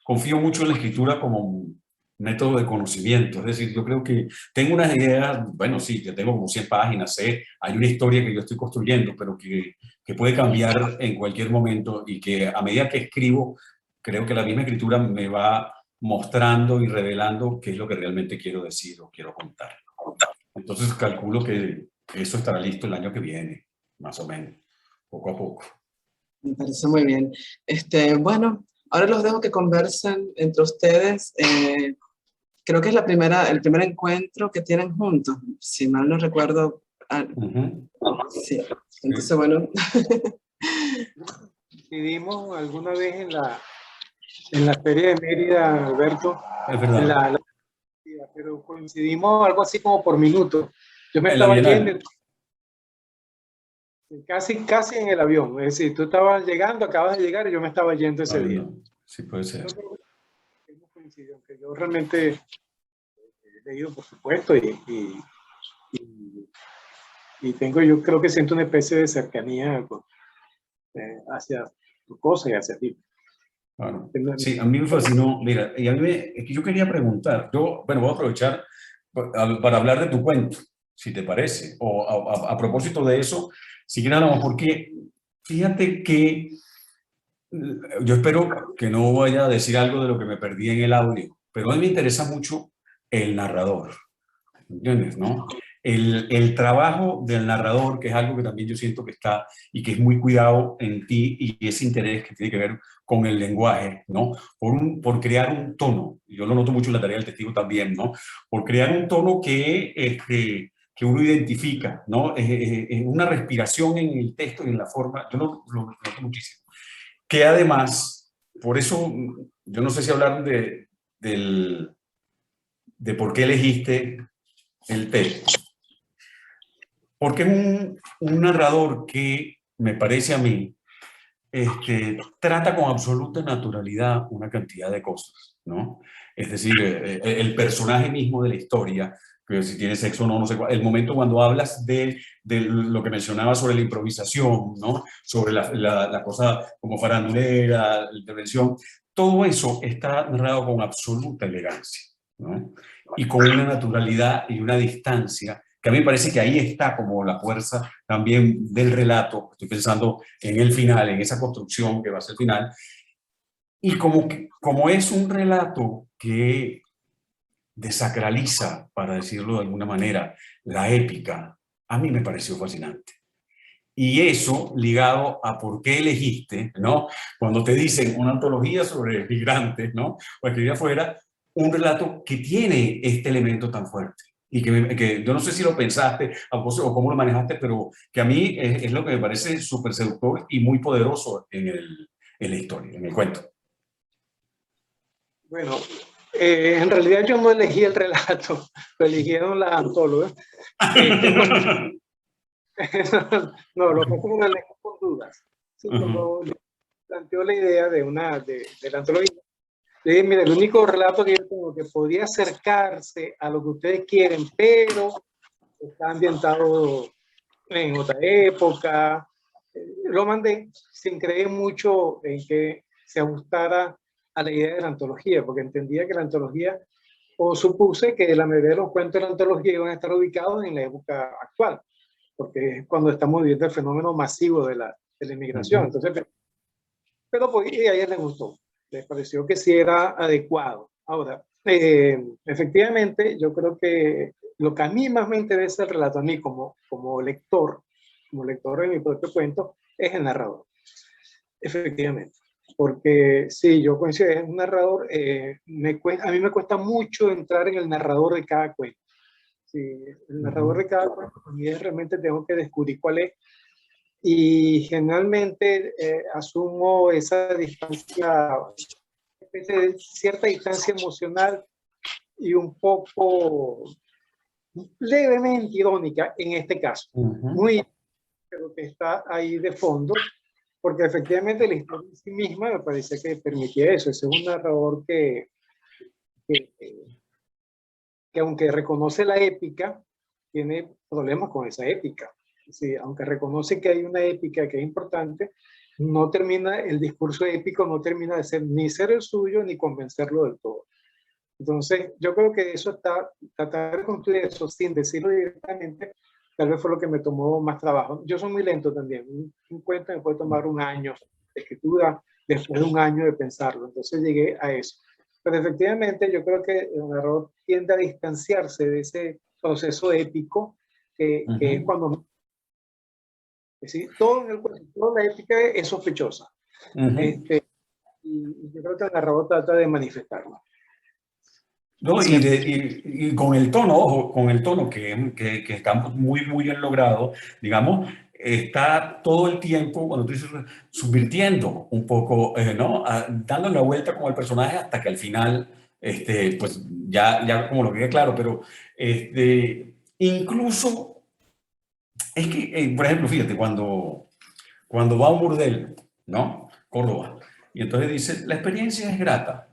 confío mucho en la escritura como un método de conocimiento. Es decir, yo creo que tengo unas ideas, bueno, sí, que tengo como 100 páginas, sé, hay una historia que yo estoy construyendo, pero que puede cambiar en cualquier momento y que a medida que escribo, creo que la misma escritura me va mostrando y revelando qué es lo que realmente quiero decir o quiero contar. Entonces calculo que eso estará listo el año que viene, más o menos, poco a poco. Me parece muy bien. Bueno, ahora los dejo que conversen entre ustedes. Creo que es el primer encuentro que tienen juntos, si mal no recuerdo. Ujú. Sí, entonces bueno. Coincidimos alguna vez en la feria de Mérida, Alberto, Es verdad. pero coincidimos algo así como por minuto. Yo me En la estaba Bienal. yendo casi en el avión, es decir, tú estabas llegando, acabas de llegar y yo me estaba yendo ese día. No, sí puede ser. Yo creo que hemos coincidido, aunque yo realmente he leído, por supuesto, y tengo, yo creo que siento una especie de cercanía hacia tu cosa y hacia ti. Claro. Sí, a mí me fascinó. Mira, y a mí es que yo quería preguntar, bueno, voy a aprovechar para hablar de tu cuento, si te parece, o a propósito de eso, si quieres hablamos, porque fíjate que yo espero que no vaya a decir algo de lo que me perdí en el audio, pero a mí me interesa mucho el narrador. ¿Entiendes? ¿No? El trabajo del narrador, que es algo que también yo siento que está y que es muy cuidado en ti y ese interés que tiene que ver con el lenguaje, ¿no? Por crear un tono. Yo lo noto mucho en la tarea del testigo también, ¿no? Por crear un tono que uno identifica, ¿no? Una respiración en el texto y en la forma. Yo lo noto muchísimo. Que además, por eso, yo no sé si hablar de por qué elegiste el texto. Porque es un narrador que, me parece a mí, trata con absoluta naturalidad una cantidad de cosas, ¿no? Es decir, el personaje mismo de la historia, que si tiene sexo o no, no sé cuál, el momento cuando hablas de lo que mencionaba sobre la improvisación, ¿no? Sobre la cosa como farandulera, la intervención, todo eso está narrado con absoluta elegancia, ¿no? Y con una naturalidad y una distancia que a mí me parece que ahí está como la fuerza también del relato. Estoy pensando en el final, en esa construcción que va a ser el final. Y como es un relato que desacraliza, para decirlo de alguna manera, la épica, a mí me pareció fascinante. Y eso ligado a por qué elegiste, ¿no? Cuando te dicen una antología sobre migrantes, ¿no? O escribir afuera, un relato que tiene este elemento tan fuerte. Y que yo no sé si lo pensaste o cómo lo manejaste, pero que a mí es lo que me parece súper seductor y muy poderoso en la historia, en el cuento. Bueno, en realidad yo no elegí el relato, lo eligieron las antólogas. No, lo que como elegí por dudas. Sí, cuando planteó la idea de la antología, le dije, mira, el único relato que yo tengo que podía acercarse a lo que ustedes quieren, pero está ambientado en otra época. Lo mandé sin creer mucho en que se ajustara a la idea de la antología, porque entendía que la antología, o supuse que la mayoría de los cuentos de la antología iban a estar ubicados en la época actual, porque es cuando estamos viviendo el fenómeno masivo de la inmigración. Entonces, pero pues, y a ella le gustó. les pareció que sí era adecuado. Ahora, efectivamente, yo creo que lo que a mí más me interesa el relato, a mí como lector de mi propio cuento, es el narrador. Efectivamente. Porque sí, yo coincido, es un narrador, a mí me cuesta mucho entrar en el narrador de cada cuento. Sí, el narrador de cada cuento, a mí realmente tengo que descubrir cuál es. Y generalmente asumo esa distancia, cierta distancia emocional y un poco levemente irónica en este caso. Muy, pero que está ahí de fondo, porque efectivamente la historia en sí misma me parece que permitía eso. Ese es un narrador que aunque reconoce la épica, tiene problemas con esa épica. Sí, aunque reconoce que hay una épica que es importante, no termina, el discurso épico no termina de ser ni ser el suyo ni convencerlo del todo. Entonces, yo creo que eso tratar de construir eso sin decirlo directamente, tal vez fue lo que me tomó más trabajo. Yo soy muy lento también. Un cuento me puede tomar un año de escritura, después de un año de pensarlo. Entonces llegué a eso. Pero efectivamente yo creo que el narrador tiende a distanciarse de ese proceso épico que es cuando... Es decir, todo en el cuento, toda la épica es sospechosa. Y yo creo que el narrador trata de manifestarlo. No, y con el tono, ojo, con el tono que está muy, muy bien logrado, digamos, está todo el tiempo, cuando tú dices, subvirtiendo un poco, ¿no? Dando la vuelta como al personaje hasta que al final, pues ya como lo quede claro, pero incluso, es que, por ejemplo, fíjate, cuando va a un burdel, ¿no? Córdoba, y entonces dice, la experiencia es grata.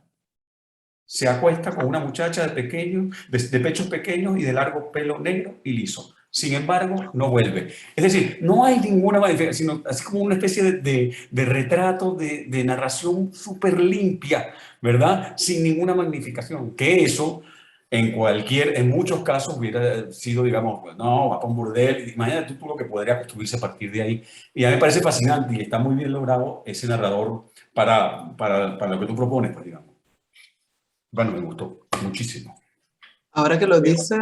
Se acuesta con una muchacha de pechos pequeños y de largo pelo negro y liso. Sin embargo, no vuelve. Es decir, no hay ninguna magnificación, sino así como una especie de retrato, de narración súper limpia, ¿verdad? Sin ninguna magnificación. Que eso, en muchos casos, hubiera sido, digamos, pues, no, va para un burdel. Imagínate tú lo que podría construirse a partir de ahí. Y a mí me parece fascinante y está muy bien logrado ese narrador para lo que tú propones, pues, digamos. Bueno, me gustó muchísimo. Ahora que lo dices,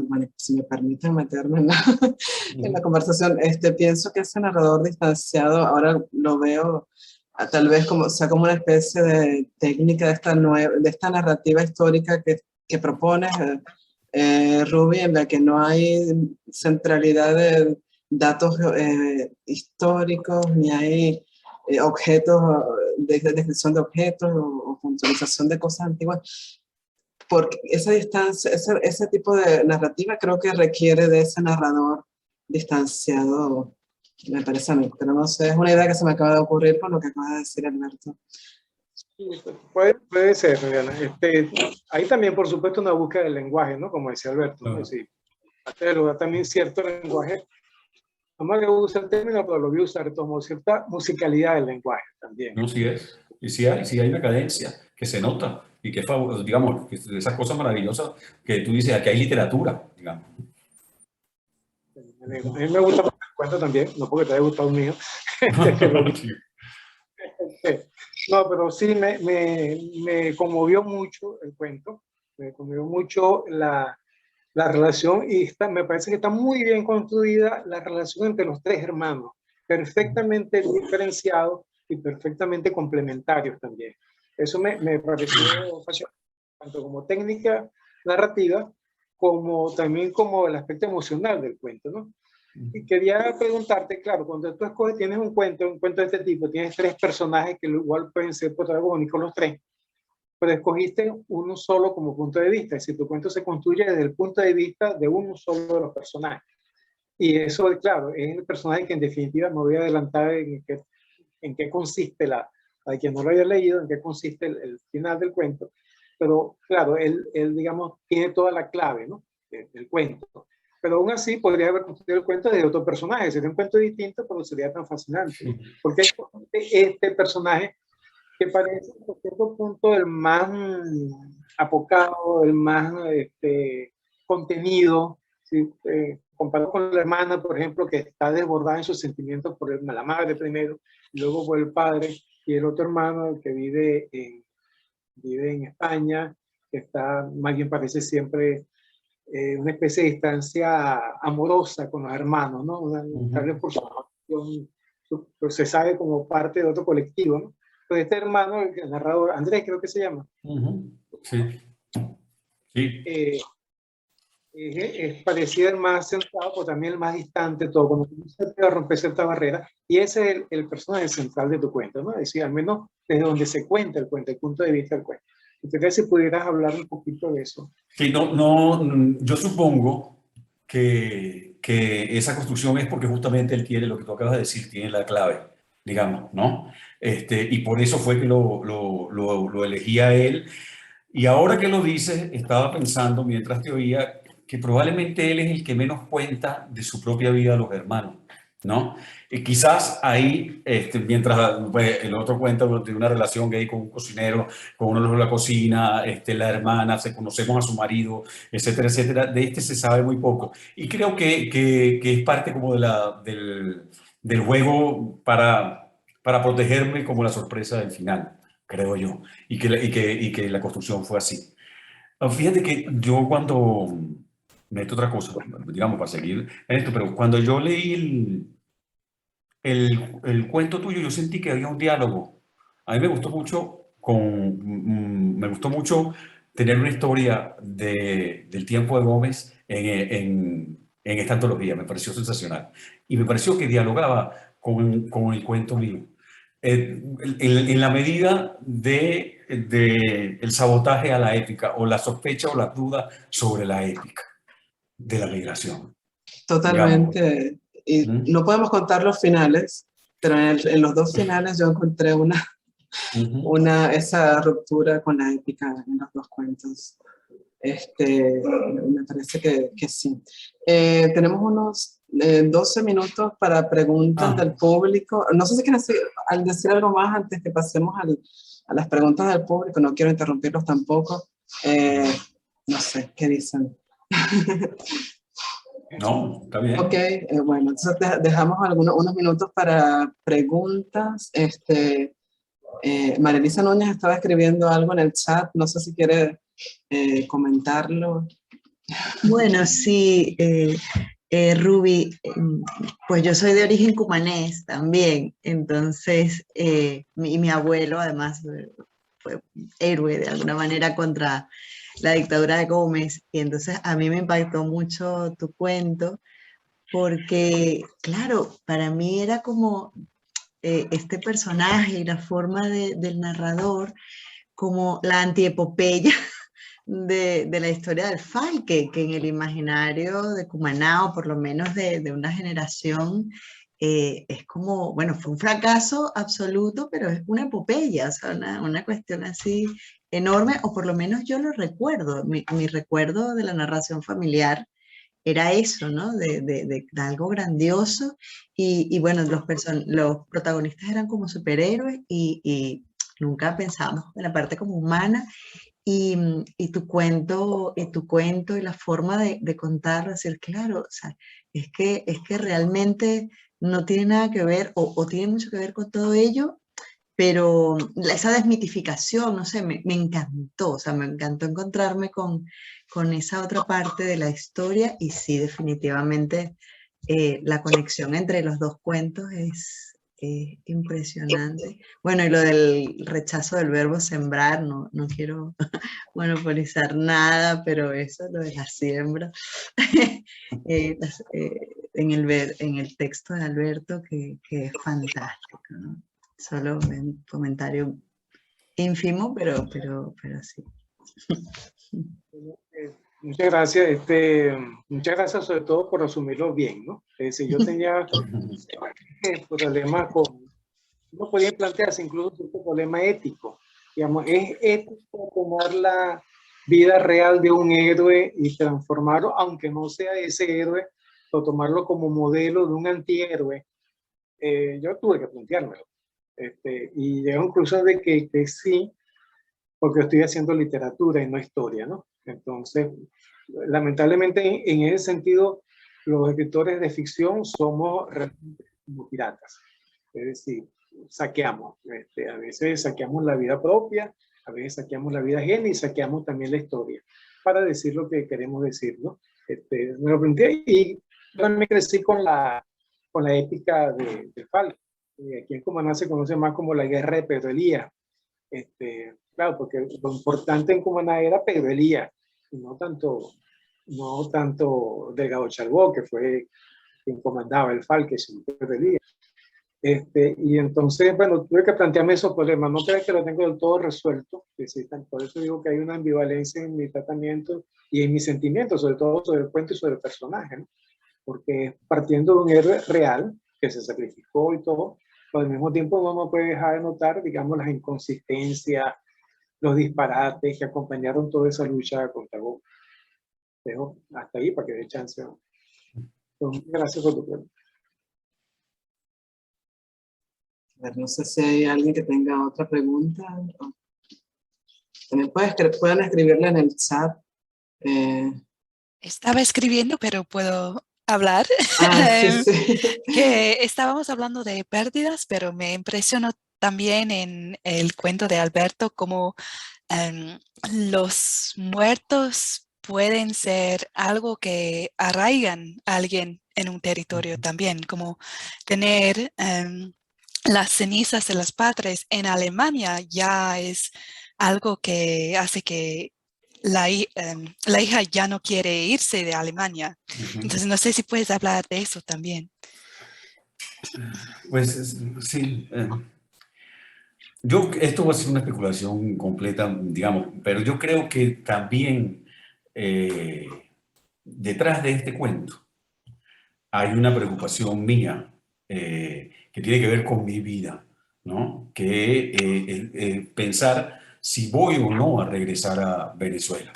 bueno, si me permiten meterme en la conversación, pienso que ese narrador distanciado, ahora lo veo tal vez como, sea como una especie de técnica de esta narrativa histórica que propone Ruby, en la que no hay centralidad de datos históricos, ni hay objetos, de descripción de objetos o puntualización de cosas antiguas. Porque esa distancia, ese tipo de narrativa creo que requiere de ese narrador distanciado, me parece a mí, pero no sé, es una idea que se me acaba de ocurrir con lo que acaba de decir Alberto. Puede ser, Mariana. Hay también, por supuesto, una búsqueda del lenguaje, ¿no? Como decía Alberto, ¿no? Es decir, también cierto lenguaje, no me voy a usar el término, pero lo voy a usar como cierta musicalidad del lenguaje también. No, sí es. Y sí hay una cadencia que se nota y que, digamos, que esas cosas maravillosas que tú dices, aquí hay literatura, digamos. A mí me gusta el cuento también, no porque te haya gustado el mío. No, pero sí me conmovió mucho el cuento, me conmovió mucho la relación y me parece que está muy bien construida la relación entre los tres hermanos, perfectamente diferenciados y perfectamente complementarios también. Eso me pareció fascinante, tanto como técnica narrativa, como también como el aspecto emocional del cuento, ¿no? Y quería preguntarte, claro, cuando tú escoges, tienes un cuento de este tipo, tienes tres personajes que igual pueden ser protagónicos los tres, pero escogiste uno solo como punto de vista, es decir, tu cuento se construye desde el punto de vista de uno solo de los personajes. Y eso, claro, es el personaje que en definitiva no voy a adelantar en qué consiste para quien no lo haya leído, en qué consiste el final del cuento, pero claro, él digamos, tiene toda la clave, ¿no? del cuento. Pero aún así podría haber construido el cuento de otro personaje, sería un cuento distinto, pero sería tan fascinante, ¿no? Porque este personaje que parece hasta cierto punto el más apocado, el más contenido, ¿sí? Comparado con la hermana, por ejemplo, que está desbordada en sus sentimientos por la madre primero, y luego por el padre, y el otro hermano, el que vive en España, que está, más bien parece siempre una especie de distancia amorosa con los hermanos, ¿no? Tal vez por su posición, pues se sabe como parte de otro colectivo, ¿no? Pues este hermano, el narrador, Andrés creo que se llama, Sí, sí. es parecido el más centrado, pero también el más distante, todo, como que se puede romper cierta barrera, y ese es el personaje central de tu cuento, ¿no? Es decir, al menos desde donde se cuenta el cuento, el punto de vista del cuento. Entonces, si pudieras hablar un poquito de eso. Sí, yo supongo que esa construcción es porque justamente él tiene, lo que tú acabas de decir, tiene la clave, digamos, ¿no? Y por eso fue que lo elegí a él. Y ahora que lo dices, estaba pensando mientras te oía que probablemente él es el que menos cuenta de su propia vida a los hermanos, ¿no? Y quizás ahí, mientras pues, el otro cuenta de una relación gay con un cocinero, con uno de la cocina, la hermana, conocemos a su marido, etcétera, etcétera, de este se sabe muy poco. Y creo que es parte como del juego para protegerme como la sorpresa del final, creo yo, y que la construcción fue así. Fíjate que yo cuando, meto otra cosa, digamos, para seguir en esto, pero cuando yo leí el cuento tuyo, yo sentí que había un diálogo. A mí me gustó mucho, me gustó mucho tener una historia del tiempo de Gómez en esta antología, me pareció sensacional. Y me pareció que dialogaba con el cuento mío. En la medida de el sabotaje a la épica o la sospecha o la duda sobre la épica de la migración, digamos. Totalmente. Y ¿Mm? no podemos contar los finales, pero en los dos finales yo encontré Ujú. esa ruptura con la épica en los dos cuentos. Me parece que sí. Tenemos unos 12 minutos para preguntas Ah, del público. No sé si quieren decir algo más antes que pasemos a las preguntas del público. No quiero interrumpirlos tampoco. No sé, ¿qué dicen? no, está Ok, bien. bueno, entonces dejamos unos minutos para preguntas. María Elisa Núñez estaba escribiendo algo en el chat, no sé si quiere comentarlo. Bueno, sí, Ruby, pues yo soy de origen cumanés también, entonces mi abuelo además fue héroe de alguna manera contra la dictadura de Gómez, y entonces a mí me impactó mucho tu cuento, porque claro, para mí era como este personaje y la forma del narrador como la antiepopeya de la historia del FAI, que en el imaginario de Cumaná, o por lo menos de una generación, es como, bueno, fue un fracaso absoluto, pero es una epopeya, o sea, una cuestión así enorme, o por lo menos yo lo recuerdo, mi recuerdo de la narración familiar era eso, ¿no? De algo grandioso, y bueno, los protagonistas eran como superhéroes, y nunca pensamos en la parte como humana, y tu cuento y la forma de contarlo, decir, claro, o sea, es que realmente no tiene nada que ver, o tiene mucho que ver con todo ello, pero esa desmitificación, no sé, me encantó, o sea, me encantó encontrarme con esa otra parte de la historia, y sí, definitivamente la conexión entre los dos cuentos es impresionante. Bueno, y lo del rechazo del verbo sembrar, no quiero monopolizar nada, pero eso, lo de la siembra, en el texto de Alberto, que es fantástico, ¿no? Solo un comentario ínfimo, pero sí. Muchas gracias, muchas gracias sobre todo por resumirlo bien, ¿no? Es decir, yo tenía problemas no podía plantearse incluso cierto problema ético. Digamos, es ético tomar la vida real de un héroe y transformarlo, aunque no sea ese héroe, o tomarlo como modelo de un antihéroe. Yo tuve que planteármelo. Y llegué a la conclusión de que sí, porque estoy haciendo literatura y no historia, ¿no? Entonces, lamentablemente, en ese sentido, los escritores de ficción somos realmente como piratas. Es decir, saqueamos. A veces saqueamos la vida propia, a veces saqueamos la vida ajena y saqueamos también la historia para decir lo que queremos decir, ¿no? Me lo aprendí y yo también crecí con la épica de Falk. Aquí en Cumaná se conoce más como la guerra de Pedro Elías. Claro, porque lo importante en Cumaná era Pedro Elías, y no tanto Delgado Charbó, que fue quien comandaba el Falk, sino Pedro Elías. Y entonces, bueno, tuve que plantearme esos problemas. No creo que lo tengo del todo resuelto. Por eso digo que hay una ambivalencia en mi tratamiento y en mis sentimientos, sobre todo sobre el cuento y sobre el personaje, ¿no? Porque partiendo de un héroe real que se sacrificó y todo, pero al mismo tiempo no puede dejar de notar, digamos, las inconsistencias, los disparates que acompañaron toda esa lucha contra Bob. Dejo hasta ahí para que dé chance. Entonces, gracias por tu pregunta. No sé si hay alguien que tenga otra pregunta. También pueden escribirla en el chat. Estaba escribiendo, pero puedo hablar. Sí. Que estábamos hablando de pérdidas, pero me impresionó también en el cuento de Alberto cómo los muertos pueden ser algo que arraigan a alguien en un territorio también, como tener las cenizas de los padres en Alemania ya es algo que hace que la hija ya no quiere irse de Alemania. Entonces no sé si puedes hablar de eso también. Pues sí. Esto va a ser una especulación completa, digamos, pero yo creo que también detrás de este cuento hay una preocupación mía que tiene que ver con mi vida, ¿no? Que pensar si voy o no a regresar a Venezuela,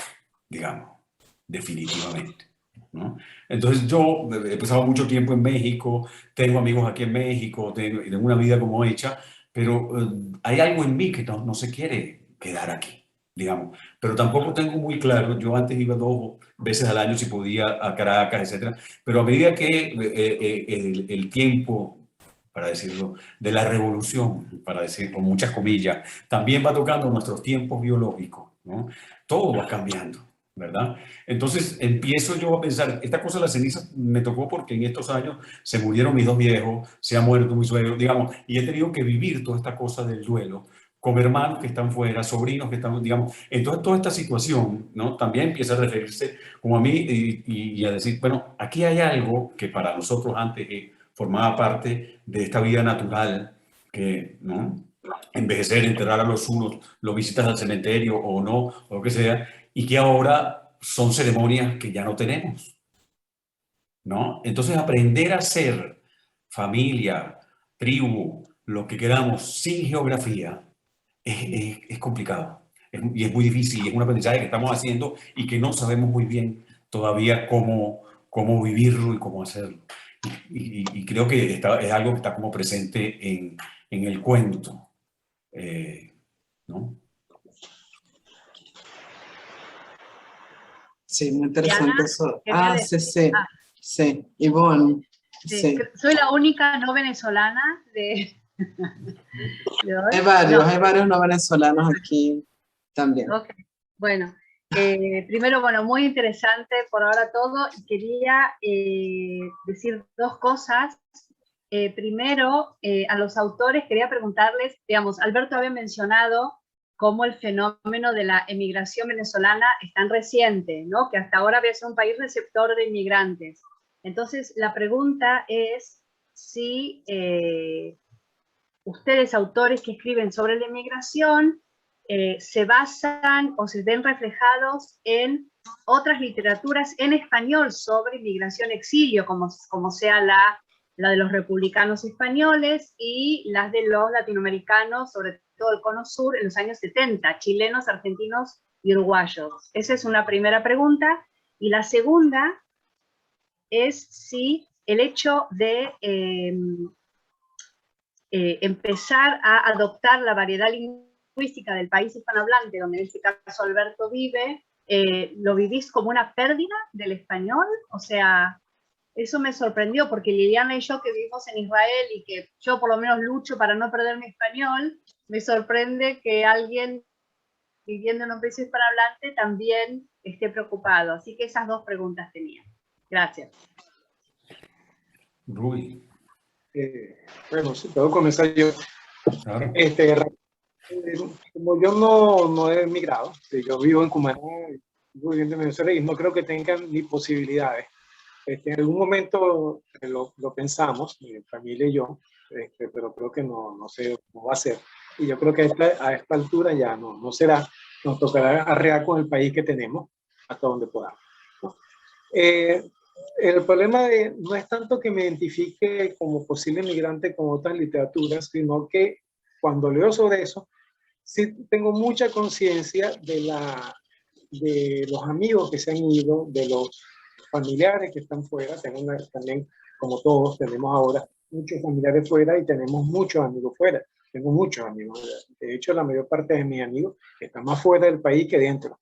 digamos, definitivamente, ¿no? Entonces yo he pasado mucho tiempo en México, tengo amigos aquí en México, tengo una vida como hecha, pero hay algo en mí que no se quiere quedar aquí, digamos. Pero tampoco tengo muy claro, yo antes iba 2 veces al año si podía a Caracas, etcétera, pero a medida que el tiempo, para decirlo, de la revolución, para decir con muchas comillas, también va tocando nuestros tiempos biológicos, ¿no? Todo va cambiando, ¿verdad? Entonces empiezo yo a pensar, esta cosa de las cenizas me tocó porque en estos años se murieron mis 2 viejos, se ha muerto mi suegro, digamos, y he tenido que vivir toda esta cosa del duelo con hermanos que están fuera, sobrinos que están, digamos, entonces toda esta situación, ¿no? También empieza a referirse como a mí y a decir, bueno, aquí hay algo que para nosotros antes formaba parte de esta vida natural, que, ¿no? Envejecer, enterrar a los unos, los visitas al cementerio o no, o lo que sea, y que ahora son ceremonias que ya no tenemos, ¿no? Entonces aprender a ser familia, tribu, lo que queramos sin geografía es complicado y es muy difícil y es un aprendizaje que estamos haciendo y que no sabemos muy bien todavía cómo vivirlo y cómo hacerlo. Y creo que es algo que está como presente en el cuento, ¿no? Sí, muy interesante Diana, eso. sí. Sí, Ivonne. Sí. Soy la única no venezolana de hoy. Hay varios no venezolanos aquí también. Okay. Bueno, primero, bueno, muy interesante por ahora todo. Y quería decir 2 cosas. Primero, a los autores quería preguntarles, digamos, Alberto había mencionado cómo el fenómeno de la emigración venezolana es tan reciente, ¿no? Que hasta ahora había sido un país receptor de inmigrantes. Entonces, la pregunta es si ustedes, autores que escriben sobre la inmigración, se basan o se ven reflejados en otras literaturas en español sobre inmigración exilio, como sea la de los republicanos españoles y las de los latinoamericanos, sobre todo el Cono Sur, en los años 70, chilenos, argentinos y uruguayos. Esa es una primera pregunta. Y la segunda es si el hecho de empezar a adoptar la variedad lingüística del país hispanohablante, donde en este caso Alberto vive, ¿lo vivís como una pérdida del español? O sea, Eso me sorprendió, porque Liliana y yo que vivimos en Israel y que yo por lo menos lucho para no perder mi español, me sorprende que alguien viviendo en un país hispanohablante también esté preocupado. Así que esas dos preguntas tenía. Gracias. Ruby. Bueno, si puedo comenzar yo. Claro. Como yo no he emigrado, yo vivo en Cumaná, vivo viviendo en Venezuela y no creo que tengan ni posibilidades. En algún momento lo pensamos, mi familia y yo, pero creo que no sé cómo va a ser. Y yo creo que a esta altura ya no será, nos tocará arrear con el país que tenemos hasta donde podamos, ¿no? El problema no es tanto que me identifique como posible migrante con otras literaturas, sino que cuando leo sobre eso, sí tengo mucha conciencia de los amigos que se han ido, de los familiares que están fuera. También, como todos, tenemos ahora muchos familiares fuera y tenemos muchos amigos fuera. Tengo muchos amigos. De hecho, la mayor parte de mis amigos están más fuera del país que dentro.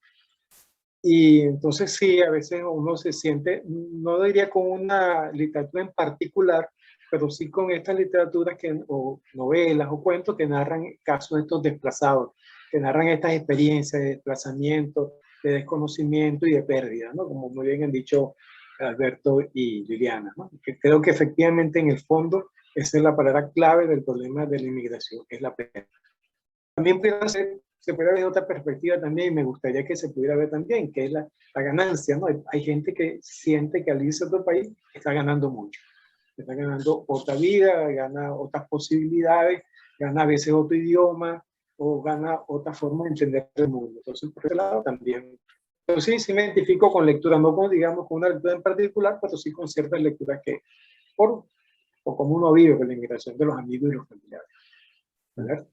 Y entonces sí, a veces uno se siente, no diría con una literatura en particular, pero sí con estas literaturas o novelas o cuentos que narran casos de estos desplazados, que narran estas experiencias de desplazamiento, de desconocimiento y de pérdida, ¿no? Como muy bien han dicho Alberto y Liliana, ¿no? Que creo que efectivamente en el fondo esa es la palabra clave del problema de la inmigración, es la pérdida. También se puede ver de otra perspectiva también, y me gustaría que se pudiera ver también, que es la ganancia, ¿no? Hay gente que siente que al irse a otro país está ganando mucho. Está ganando otra vida, gana otras posibilidades, gana a veces otro idioma, o gana otra forma de entender el mundo. Entonces, por ese lado también. Pero sí me identifico con lectura, no con, digamos, con una lectura en particular, pero sí con ciertas lecturas que, o como uno vive con la inmigración de los amigos y los familiares. ¿Verdad?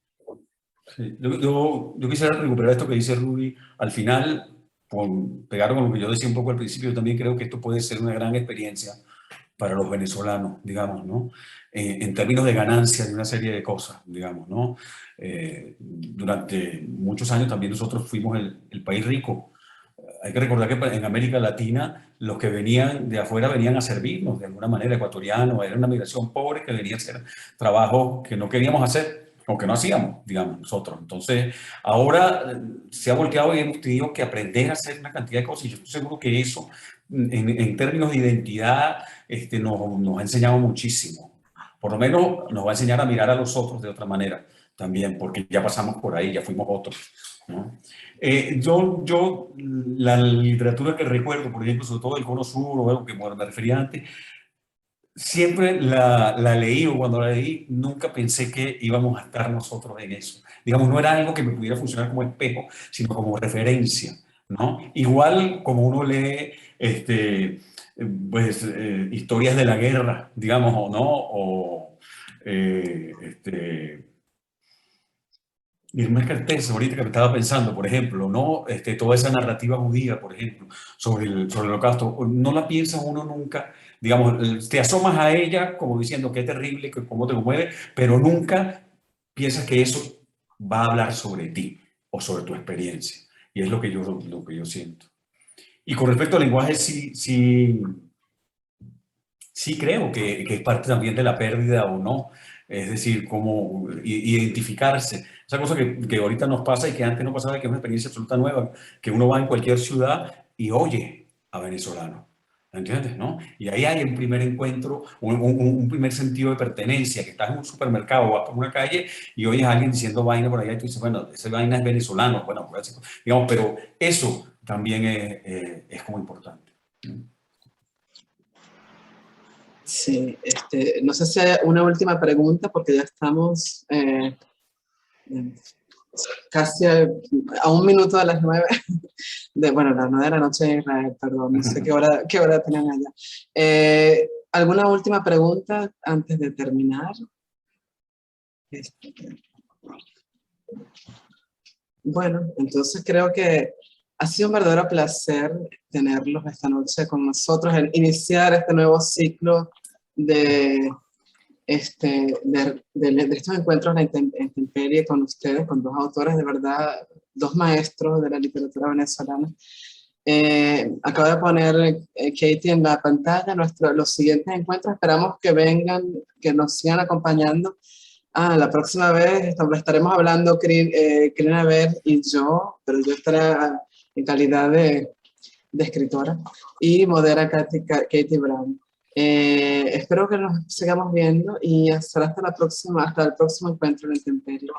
Sí. Yo quisiera recuperar esto que dice Ruby. Al final, pegaron con lo que yo decía un poco al principio, yo también creo que esto puede ser una gran experiencia para los venezolanos, digamos, ¿no? En términos de ganancia de una serie de cosas, digamos, ¿no? Durante muchos años también nosotros fuimos el país rico. Hay que recordar que en América Latina los que venían de afuera venían a servirnos de alguna manera, ecuatorianos, era una migración pobre que venía a hacer trabajos que no queríamos hacer o que no hacíamos, digamos, nosotros. Entonces, ahora se ha volteado y hemos tenido que aprender a hacer una cantidad de cosas y yo estoy seguro que eso, en términos de identidad, nos ha enseñado muchísimo. Por lo menos nos va a enseñar a mirar a los otros de otra manera también, porque ya pasamos por ahí, ya fuimos otros, ¿no? Yo la literatura que recuerdo, por ejemplo, sobre todo el Cono Sur o algo que me refería antes, siempre la leí, o cuando la leí nunca pensé que íbamos a estar nosotros en eso. Digamos, no era algo que me pudiera funcionar como espejo, sino como referencia, ¿no? Igual como uno lee historias de la guerra, digamos, o no, o Irma Kertész, ahorita que me estaba pensando, por ejemplo, ¿no? Toda esa narrativa judía, por ejemplo, sobre el holocausto, no la piensa uno nunca, digamos, te asomas a ella como diciendo qué terrible, cómo te mueve, pero nunca piensas que eso va a hablar sobre ti o sobre tu experiencia. Y es lo que yo siento. Y con respecto al lenguaje, sí creo que es parte también de la pérdida o no. Es decir, cómo identificarse. Esa cosa que ahorita nos pasa y que antes no pasaba, que es una experiencia absoluta nueva, que uno va en cualquier ciudad y oye a venezolano. ¿Entiendes? ¿No? Y ahí hay un primer encuentro, un primer sentido de pertenencia, que estás en un supermercado o vas por una calle y oyes a alguien diciendo vaina por allá y tú dices, bueno, esa vaina es venezolano. Bueno, pues, digamos, pero eso también es como importante. Sí, no sé si hay una última pregunta porque ya estamos casi a 1 minuto de las 9, bueno, las 9 de la noche de Israel, perdón, no sé qué hora tienen allá. ¿Alguna última pregunta antes de terminar? Bueno, entonces creo que ha sido un verdadero placer tenerlos esta noche con nosotros, iniciar este nuevo ciclo de estos encuentros en la intemperie con ustedes, con 2 autores, de verdad, 2 maestros de la literatura venezolana. Acabo de poner Katie en la pantalla los siguientes encuentros. Esperamos que vengan, que nos sigan acompañando. La próxima vez estaremos hablando Karina Ver y yo, pero yo estaré en calidad de escritora, y modera Katie Brown. Espero que nos sigamos viendo y hasta el próximo encuentro en el Intemperie.